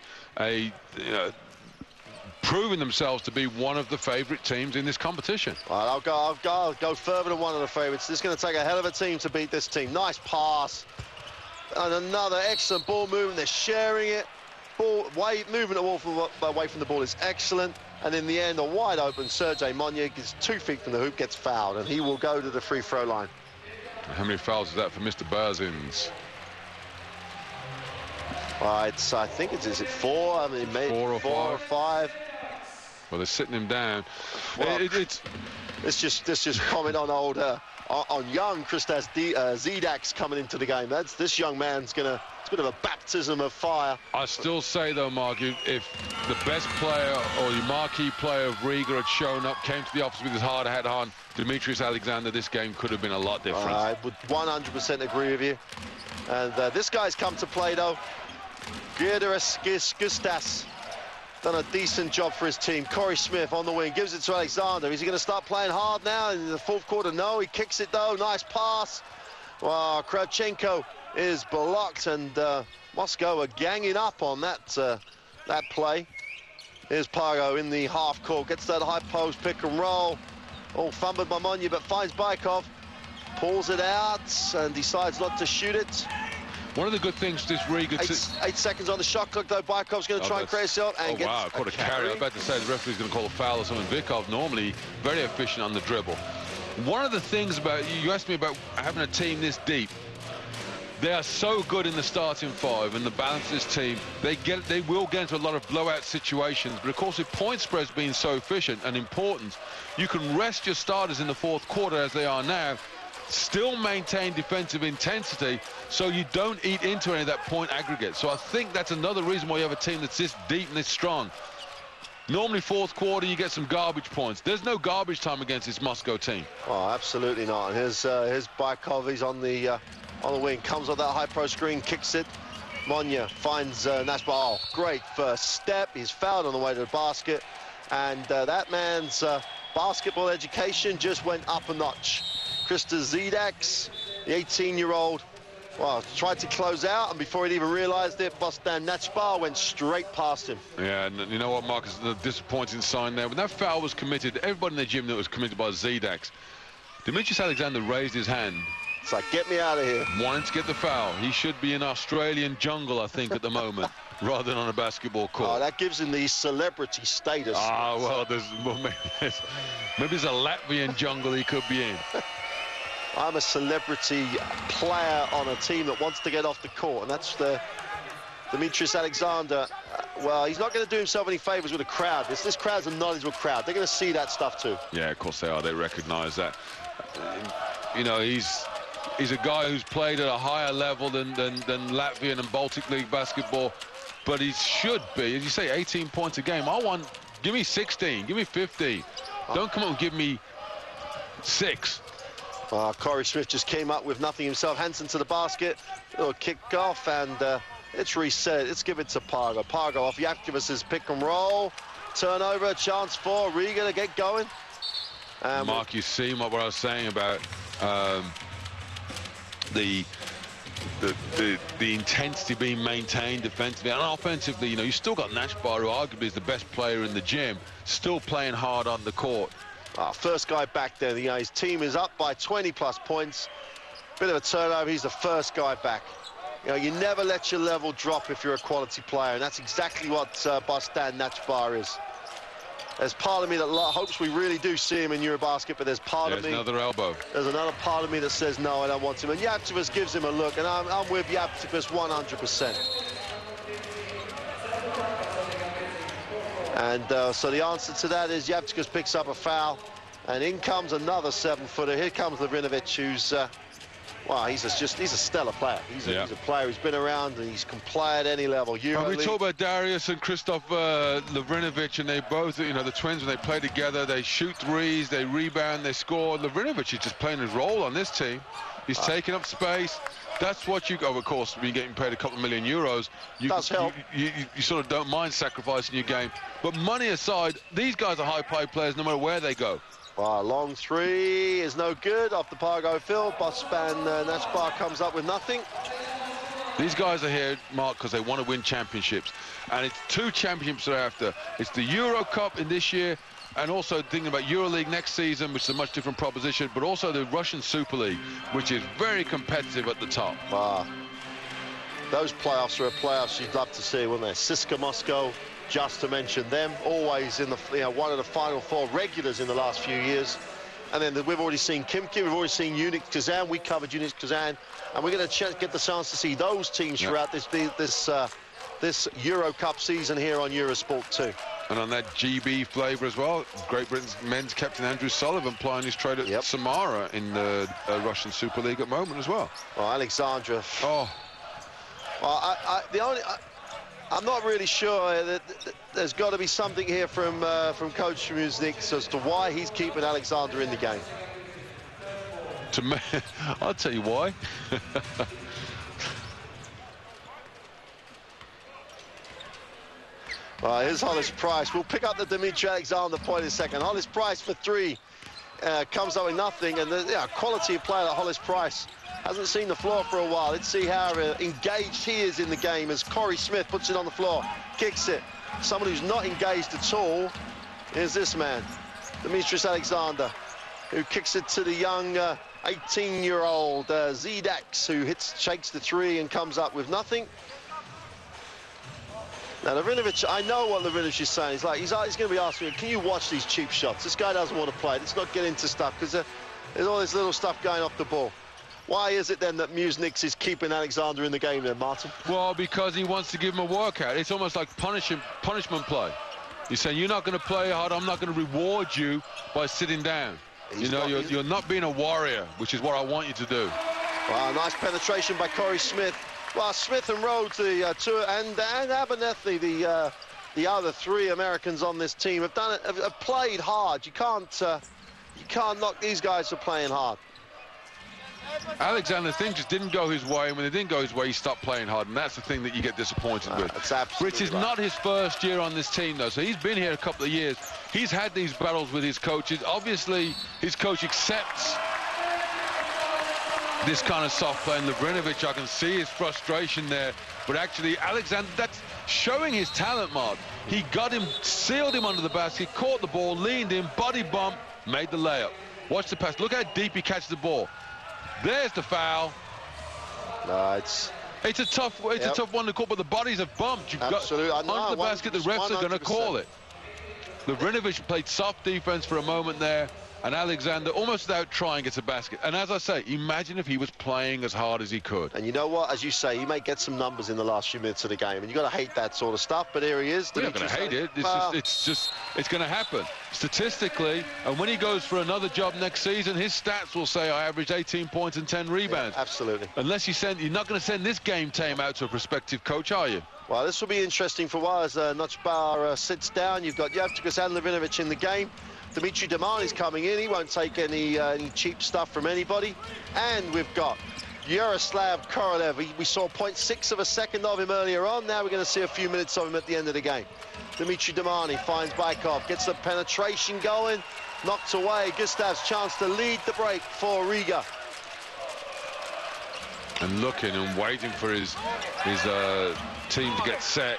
proving themselves to be one of the favorite teams in this competition. Right, I'll go further than one of the favorites. This is going to take a hell of a team to beat this team. Nice pass. And another excellent ball movement. They're sharing it. Movement away from the ball is excellent. And in the end, a wide open Sergei Monyik is 2 feet from the hoop, gets fouled, and he will go to the free throw line. How many fouls is that for Mr. Barzins? I think is it 4? I mean, maybe 4 or 5. Well, they're sitting him down. Well, Let's just comment on old on young Kristas Zidak's coming into the game. This young man's gonna. It's a bit of a baptism of fire. I still say though, Mark, if the best player or the marquee player of Riga had shown up, came to the office with his hard hat on, Demetrius Alexander, this game could have been a lot different. I would 100% agree with you. And this guy's come to play though. Giedrius Gustas done a decent job for his team. Corey Smith on the wing, gives it to Alexander. Is he going to start playing hard now in the fourth quarter? No, he kicks it though. Nice pass. Wow, Kravchenko is blocked, and Moscow are ganging up on that play. Here's Pargo in the half court, gets that high post pick and roll. Oh, fumbled by Monya, but finds Baikov, pulls it out and decides not to shoot it. One of the good things this Riga... 8 seconds on the shot clock, though. Baikov's going to try and create a shot and gets wow, caught a carry. I'm about to say the referee's going to call a foul or something. Vikov normally very efficient on the dribble. One of the things about, you asked me about having a team this deep. They are so good in the starting 5 and the balance of this team. They will get into a lot of blowout situations, but of course with point spreads being so efficient and important, you can rest your starters in the fourth quarter as they are now, still maintain defensive intensity so you don't eat into any of that point aggregate. So I think that's another reason why you have a team that's this deep and this strong. Normally fourth quarter you get some garbage points. There's no garbage time against this Moscow team. Oh, absolutely not. And here's Baikov, he's on the wing, comes on that high pro screen, kicks it. Monya finds Nashbar. Oh, great first step. He's fouled on the way to the basket, and that man's basketball education just went up a notch. Kristas Zidaks, the 18-year-old, well, tried to close out, and before he'd even realized it, Bostan Nashbar went straight past him. Yeah, and you know what, Marcus, the disappointing sign there. When that foul was committed, everybody in the gym knew it was committed by Zidaks. Demetrius Alexander raised his hand. It's like, get me out of here. Wanting to get the foul. He should be in Australian jungle, I think, at the moment, rather than on a basketball court. Oh, that gives him the celebrity status. Ah, well, maybe there's a Latvian jungle he could be in. I'm a celebrity player on a team that wants to get off the court, and that's the Demetrius Alexander. Well, he's not going to do himself any favors with a crowd. This crowd's a knowledgeable crowd. They're going to see that stuff too. Yeah, of course they are. They recognize that. You know, he's a guy who's played at a higher level than Latvian and Baltic League basketball, but he should be, as you say, 18 points a game. Give me 16, give me 15. Don't come up and give me 6. Corey Smith just came up with nothing himself. Hansen to the basket, little kick off, and it's reset. Let's give it to Pargo. Pargo off Yavkivic's pick and roll. Turnover, a chance for Riga to get going. Mark, you see what I was saying about the intensity being maintained defensively and offensively. You know, you still got Nashbar, who arguably is the best player in the gym, still playing hard on the court. First guy back there. You know, his team is up by 20+ points. Bit of a turnover. He's the first guy back. You know, you never let your level drop if you're a quality player, and that's exactly what Bostan Nashbar is. There's part of me that hopes we really do see him in Eurobasket, but there's part of me... There's another elbow. There's another part of me that says, no, I don't want him. And Yavkivich gives him a look, and I'm with Yavkivich 100%. And so the answer to that is Yavkivich picks up a foul, and in comes another 7-footer. Here comes Lavrinovic, who's... Wow, he's a stellar player. He's a player who's been around and he's can play at any level. We talk about Darius and Krzysztof Lavrinovic, and they both, you know, the twins, when they play together, they shoot threes, they rebound, they score. Lavrinovic is just playing his role on this team. He's taking up space. That's what you go. Of course, when you're getting paid a couple of million euros, you sort of don't mind sacrificing your game. But money aside, these guys are high-paid players no matter where they go. Long three is no good off the Pargo field. Bostan Nashbar comes up with nothing. These guys are here, Mark, because they want to win championships. And it's 2 championships they're after. It's the Eurocup in this year, and also thinking about EuroLeague next season, which is a much different proposition, but also the Russian Super League, which is very competitive at the top. Those playoffs are playoffs you'd love to see, wouldn't they? CSKA Moscow, just to mention them, always in the one of the final 4 regulars in the last few years, And then we've already seen Kimki, we've already seen Unix Kazan. We covered Unix Kazan, and we're going to get the chance to see those teams throughout this Eurocup season here on Eurosport 2. And on that GB flavour as well, Great Britain's men's captain Andrew Sullivan plying his trade at Samara in the Russian Super League at the moment as well. Oh, Alexandra. Oh. Well, I'm not really sure that there's got to be something here from Coach Musnik as to why he's keeping Alexander in the game. To me, I'll tell you why. Here's Hollis Price. We'll pick up the Dimitri Alexander point in a second. Hollis Price for 3 comes up with nothing, and the quality of player like Hollis Price hasn't seen the floor for a while. Let's see how engaged he is in the game as Corey Smith puts it on the floor, kicks it. Someone who's not engaged at all is this man, Dimitris Alexander, who kicks it to the young 18-year-old Zidax, who shakes the 3 and comes up with nothing. Now, Lavrinovic, I know what Lavrinovic is saying. He's going to be asking, can you watch these cheap shots? This guy doesn't want to play. Let's not get into stuff, because there's all this little stuff going off the ball. Why is it then that Musniks is keeping Alexander in the game then, Martin? Well, because he wants to give him a workout. It's almost like punishment play. He's saying, you're not going to play hard. I'm not going to reward you by sitting down. You're not being a warrior, which is what I want you to do. Wow, nice penetration by Corey Smith. Well, Smith and Rhodes, the two, and Abernethy, the other 3 Americans on this team, have played hard. You can't knock these guys for playing hard. Alexander's thing just didn't go his way, and when it didn't go his way, he stopped playing hard, and that's the thing that you get disappointed with. That's absolutely Which is not his first year on this team, though, so he's been here a couple of years. He's had these battles with his coaches. Obviously, his coach accepts this kind of soft play, and Lavrinovic, I can see his frustration there, but actually Alexander, that's showing his talent, Mark. He got him, sealed him under the basket, caught the ball, leaned in, body bump, made the layup. Watch the pass. Look how deep he catches the ball. There's the foul. No, it's a tough one to call, but the bodies have bumped. You've absolutely got under the basket. The refs 100%. Are going to call it. Lavrinovic played soft defense for a moment there, and Alexander, almost without trying, gets a basket. And as I say, imagine if he was playing as hard as he could. And you know what? As you say, he may get some numbers in the last few minutes of the game, and you've got to hate that sort of stuff, but here he is. We're not going to hate it. It's going to happen. Statistically, and when he goes for another job next season, his stats will say, I averaged 18 points and 10 rebounds. Yeah, absolutely. Unless you're not going to send this game team out to a prospective coach, are you? Well, this will be interesting for a while as Notchbar sits down. You've got Yevtukas and Lavrinovic in the game. Dimitri Damani's coming in. He won't take any cheap stuff from anybody. And we've got Yaroslav Korolev. We saw 0.6 of a second of him earlier on. Now we're going to see a few minutes of him at the end of the game. Dimitri Damani finds Baikov, gets the penetration going, knocked away. Gustav's chance to lead the break for Riga. And looking and waiting for his team to get set.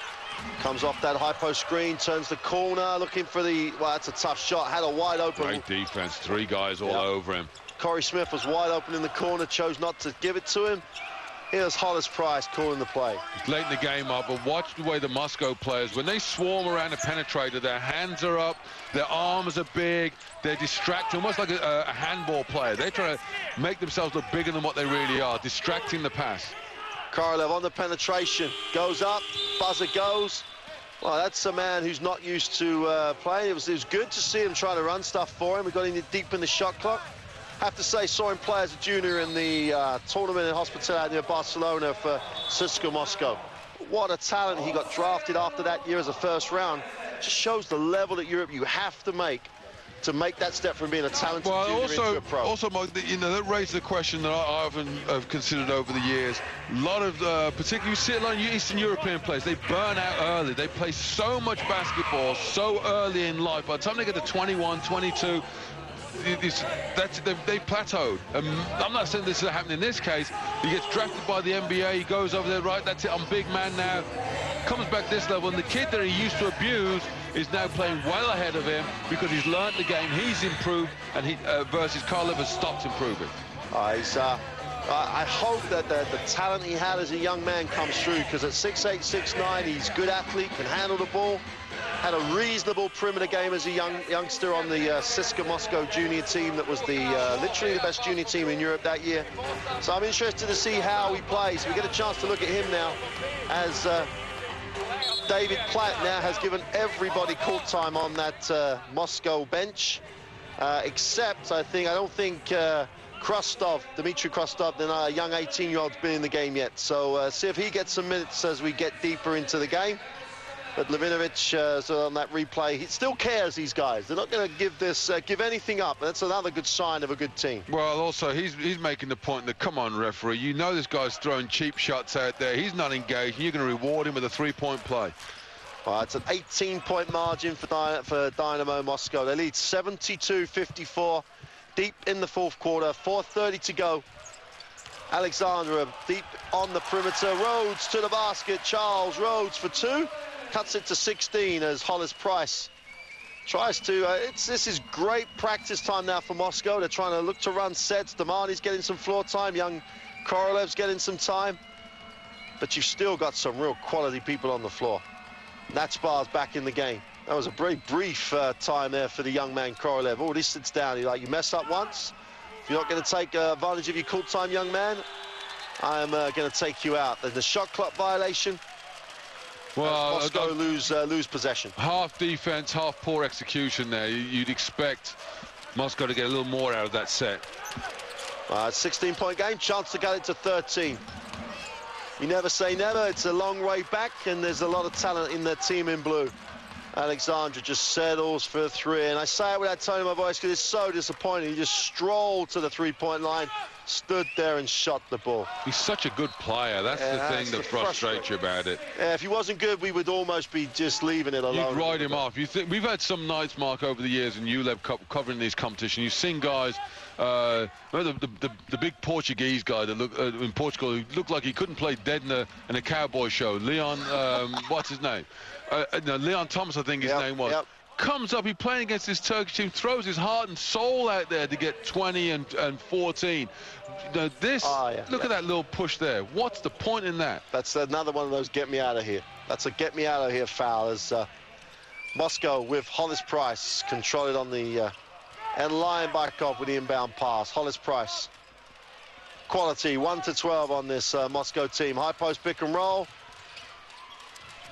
Comes off that high post screen, turns the corner, looking for the... Well, that's a tough shot. Had a wide open... Great defense. 3 guys all over him. Corey Smith was wide open in the corner, chose not to give it to him. Here's Hollis Price calling the play. It's late in the game up, but watch the way the Moscow players, when they swarm around a penetrator, their hands are up, their arms are big, they're distracting, almost like a handball player. They try to make themselves look bigger than what they really are, distracting the pass. Korolev on the penetration, goes up, buzzer goes. Well, that's a man who's not used to playing. It was good to see him trying to run stuff for him. We got him deep in the shot clock. Have to say, saw him play as a junior in the tournament in Hospitality near Barcelona for CSKA Moscow. What a talent. He got drafted after that year as a first round. Just shows the level at Europe you have to make that step from being a talented junior into a pro. Also, Mike, that raised the question that I often have considered over the years. A lot of, particularly you see a lot of Eastern European players, they burn out early. They play so much basketball so early in life. By the time they get to 21, 22, they plateaued. I'm not saying this is happening in this case. He gets drafted by the NBA, he goes over there, right, that's it, I'm big man now. Comes back this level, and the kid that he used to abuse is now playing well ahead of him because he's learned the game, he's improved, and he versus Korolev has stopped improving. I hope that the talent he had as a young man comes through, because at 6'8", 6'9", he's a good athlete, can handle the ball, had a reasonable perimeter game as a youngster on the CSKA Moscow junior team that was literally the best junior team in Europe that year. So I'm interested to see how he plays. We get a chance to look at him now as David Platt now has given everybody court time on that Moscow bench, except I don't think Dmitry Krostov, the young 18-year-old's been in the game yet. So see if he gets some minutes as we get deeper into the game. But Lavinovic, so on that replay, he still cares, these guys. They're not going to give anything up. That's another good sign of a good team. Well, also, he's making the point that, come on, referee, you know this guy's throwing cheap shots out there. He's not engaged. You're going to reward him with a three-point play. Well, it's an 18-point margin for Dynamo Moscow. They lead 72-54. Deep in the fourth quarter, 4:30 to go. Alexandra deep on the perimeter. Rhodes to the basket. Charles Rhodes for two. Cuts it to 16 as Hollis Price tries to... this is great practice time now for Moscow. They're trying to look to run sets. Damani's getting some floor time. Young Korolev's getting some time. But you've still got some real quality people on the floor. Natchbar's back in the game. That was a very brief time there for the young man, Korolev. Oh, he sits down. He's like, you mess up once. If you're not going to take advantage of your court time, young man, I'm going to take you out. There's the shot clock violation. Well, Moscow lose possession. Half defense, half poor execution there. You'd expect Moscow to get a little more out of that set. 16-point game, chance to get it to 13. You never say never. It's a long way back, and there's a lot of talent in the team in blue. Alexandra just settles for three, and I say it without toning my voice because it's so disappointing. He just strolled to the three-point line, stood there and shot the ball. He's such a good player. That's the thing that frustrates you about it. Yeah, if he wasn't good, we would almost be just leaving it alone. You'd write him off. We've had some nights, Mark, over the years in ULEB covering these competitions. You've seen guys, the big Portuguese guy that in Portugal who looked like he couldn't play dead in a cowboy show. Leon, what's his name? No, Leon Thomas, I think his name was. Yep. Comes up, he's playing against this Turkish team, throws his heart and soul out there to get 20 and 14. Look at that little push there. What's the point in that? That's another one of those get me out of here. That's a get me out of here foul as Moscow with Hollis Price control it on the and Lion back off with the inbound pass. Hollis Price. Quality 1 to 12 on this Moscow team. High post pick and roll.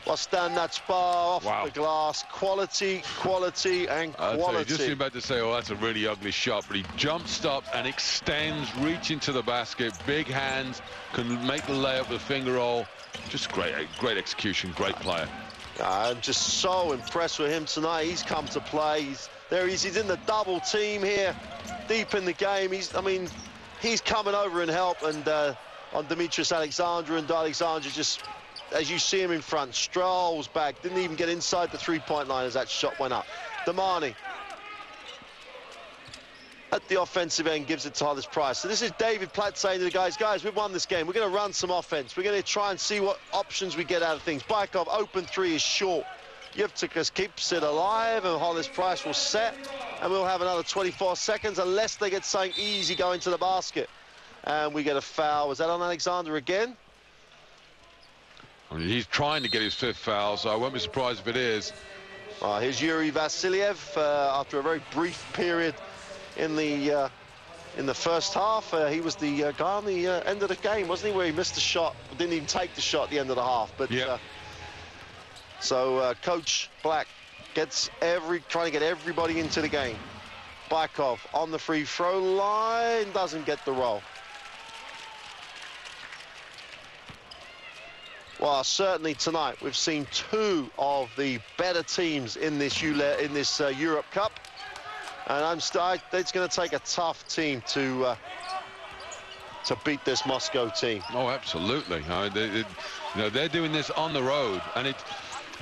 Lost down that spar off the glass. Quality, quality, and quality. Just about to say, oh, that's a really ugly shot, but he jump stops and extends, reaching to the basket. Big hands, can make the layup with a finger roll. Just great execution, great player. I'm just so impressed with him tonight. He's come to play. He's in the double team here, deep in the game. He's coming over and help, and on Demetrius Alexandra, and Alexandra just, as you see him in front, strolls back, didn't even get inside the three-point line as that shot went up. Damani at the offensive end gives it to Hollis Price. So this is David Platt saying to the guys, we've won this game. We're going to run some offense. We're going to try and see what options we get out of things. Baikov, open three is short. Yevtikas keeps it alive, and Hollis Price will set, and we'll have another 24 seconds unless they get something easy going to the basket. And we get a foul. Was that on Alexander again? I mean, he's trying to get his fifth foul, so I won't be surprised if it is. Here's Yuri Vasiliev after a very brief period in the first half. He was the guy on the end of the game, wasn't he, where he missed the shot, didn't even take the shot at the end of the half. But so Coach Black gets trying to get everybody into the game. Baikov on the free throw line, doesn't get the roll. Well, certainly tonight we've seen two of the better teams in this Europe Cup, and it's going to take a tough team to beat this Moscow team. Oh, absolutely. They're doing this on the road, and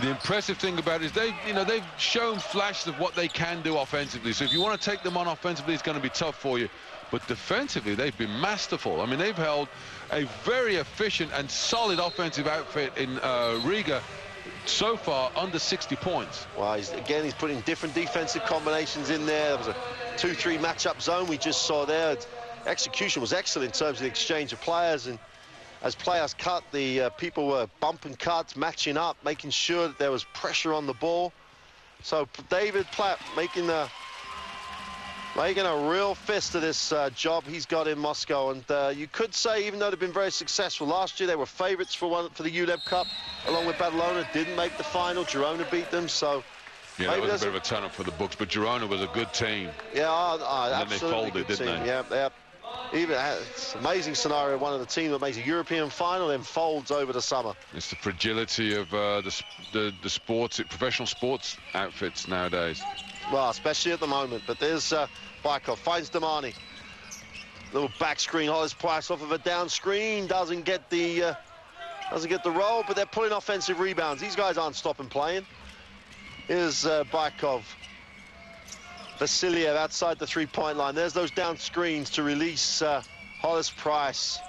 the impressive thing about it is they've shown flashes of what they can do offensively. So if you want to take them on offensively, it's going to be tough for you. But defensively, they've been masterful. I mean, they've held a very efficient and solid offensive outfit in Riga so far, under 60 points. Well, he's putting different defensive combinations in there. There was a 2-3 matchup zone we just saw there. execution was excellent in terms of the exchange of players, and as players cut, the people were bumping cuts, matching up, making sure that there was pressure on the ball. So David Platt making a real fist of this job he's got in Moscow. And you could say, even though they've been very successful last year, they were favourites for the ULEB Cup, along with Badalona. Didn't make the final. Girona beat them. So yeah, that was a bit of a turn up for the books. But Girona was a good team. Yeah, and then they folded, didn't they? Yeah. Even it's an amazing scenario. One of the teams that makes a European final then folds over the summer. It's the fragility of the sports, professional sports outfits nowadays. Well, especially at the moment. But there's Bykov finds Damani. Little back screen. Hollis Price off of a down screen. Doesn't get the roll, but they're pulling offensive rebounds. These guys aren't stopping playing. Here's Bykov. Vasiliev outside the three-point line. There's those down screens to release Hollis Price.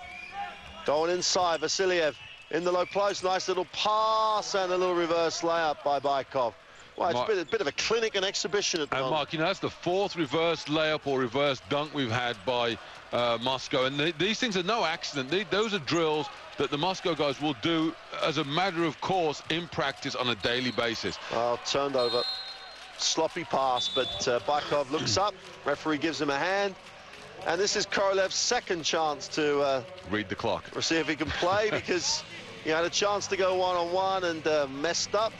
Going inside, Vasiliev in the low post. Nice little pass and a little reverse layup by Bykov. Well, it's a bit of a clinic and exhibition at the moment. Mark, you know, that's the fourth reverse layup or reverse dunk we've had by Moscow. And these things are no accident. Those are drills that the Moscow guys will do as a matter of course in practice on a daily basis. Oh, turned over. Sloppy pass, but Bykov looks up. Referee gives him a hand. And this is Korolev's second chance to read the clock. See if he can play, because he had a chance to go one-on-one and messed up.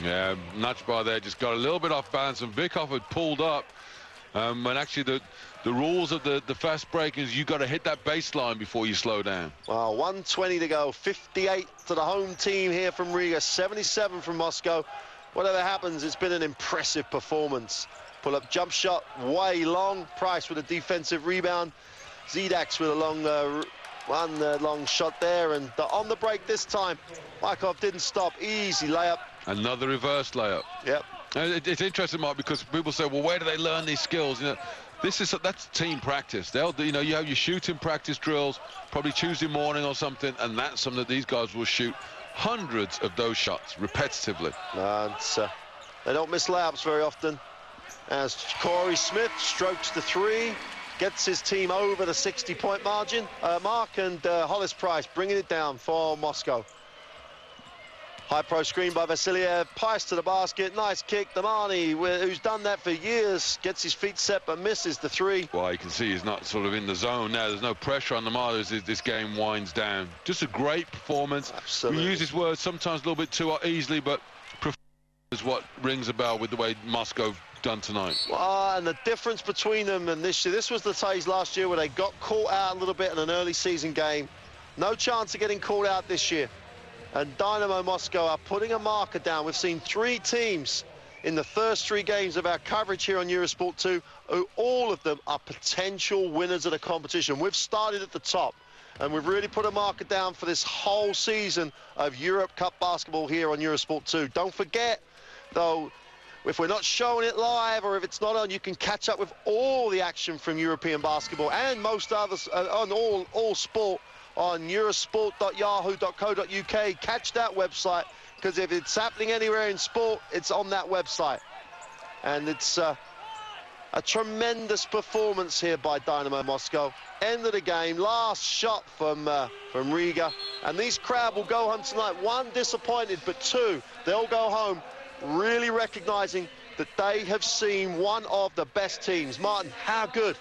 Yeah, Nachbar there just got a little bit off balance, and Vikov had pulled up. And actually the rules of the fast break is you got to hit that baseline before you slow down. Well, 1:20 to go. 58 to the home team here from Riga, 77 from Moscow. Whatever happens, it's been an impressive performance. Pull-up jump shot, way long. Price with a defensive rebound. Zidax with a long shot there. And on the break this time, Bykov didn't stop. Easy layup. Another reverse layup. Yep. It's interesting, Mark, because people say, well, where do they learn these skills? You know, that's team practice. You have your shooting practice drills, probably Tuesday morning or something, and that's something that these guys will shoot hundreds of those shots repetitively. And they don't miss layups very often. As Corey Smith strokes the three, gets his team over the 60-point mark, and Hollis Price bringing it down for Moscow. High pro screen by Vasiliev. Price to the basket. Nice kick. Damani, who's done that for years, gets his feet set but misses the three. Well, you can see he's not sort of in the zone now. There's no pressure on Damani as this game winds down. Just a great performance. Absolutely. We use this word sometimes a little bit too easily, but is what rings a bell with the way Moscow done tonight. And the difference between them and this year, this was the phase last year where they got caught out a little bit in an early season game. No chance of getting caught out this year. And Dynamo Moscow are putting a marker down. We've seen three teams in the first three games of our coverage here on Eurosport 2, who all of them are potential winners of the competition. We've started at the top, and we've really put a marker down for this whole season of Europe Cup basketball here on Eurosport 2. Don't forget, though, if we're not showing it live or if it's not on, you can catch up with all the action from European basketball and most others on all sport on eurosport.yahoo.co.uk. Catch that website, because if it's happening anywhere in sport, it's on that website. And it's a tremendous performance here by Dynamo Moscow. End of the game, last shot from Riga, and these crowd will go home tonight, one, disappointed, but two, they'll go home really recognizing that they have seen one of the best teams. Martin, how good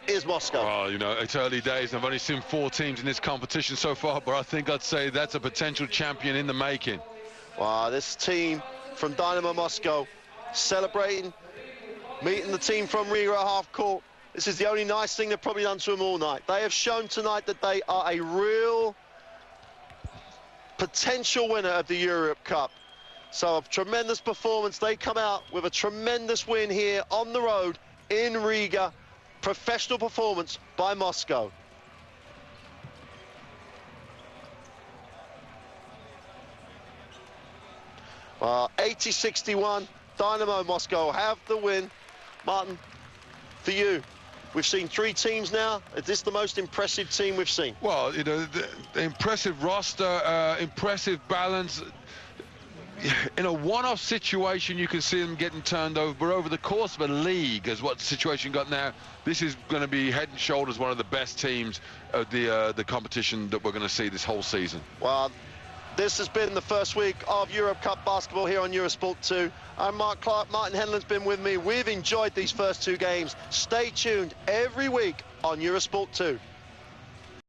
is Moscow? Well, you know, it's early days. I've only seen 4 teams in this competition so far, but I think I'd say that's a potential champion in the making. Wow, this team from Dynamo Moscow celebrating, meeting the team from Riga at half court. This is the only nice thing they've probably done to them all night. They have shown tonight that they are a real potential winner of the Europe Cup. So a tremendous performance. They come out with a tremendous win here on the road in Riga. Professional performance by Moscow. Well, 80-61, Dynamo Moscow have the win. Martin, for you, we've seen 3 teams now. Is this the most impressive team we've seen? Well, you know, the impressive roster, impressive balance. in a one-off situation, you can see them getting turned over, but over the course of a league, as what the situation got now, this is going to be head and shoulders one of the best teams of the competition that we're going to see this whole season. Well, this has been the first week of Eurocup basketball here on Eurosport 2. I'm Mark Clark. Martin Henlon's been with me. We've enjoyed these first two games. Stay tuned every week on Eurosport 2.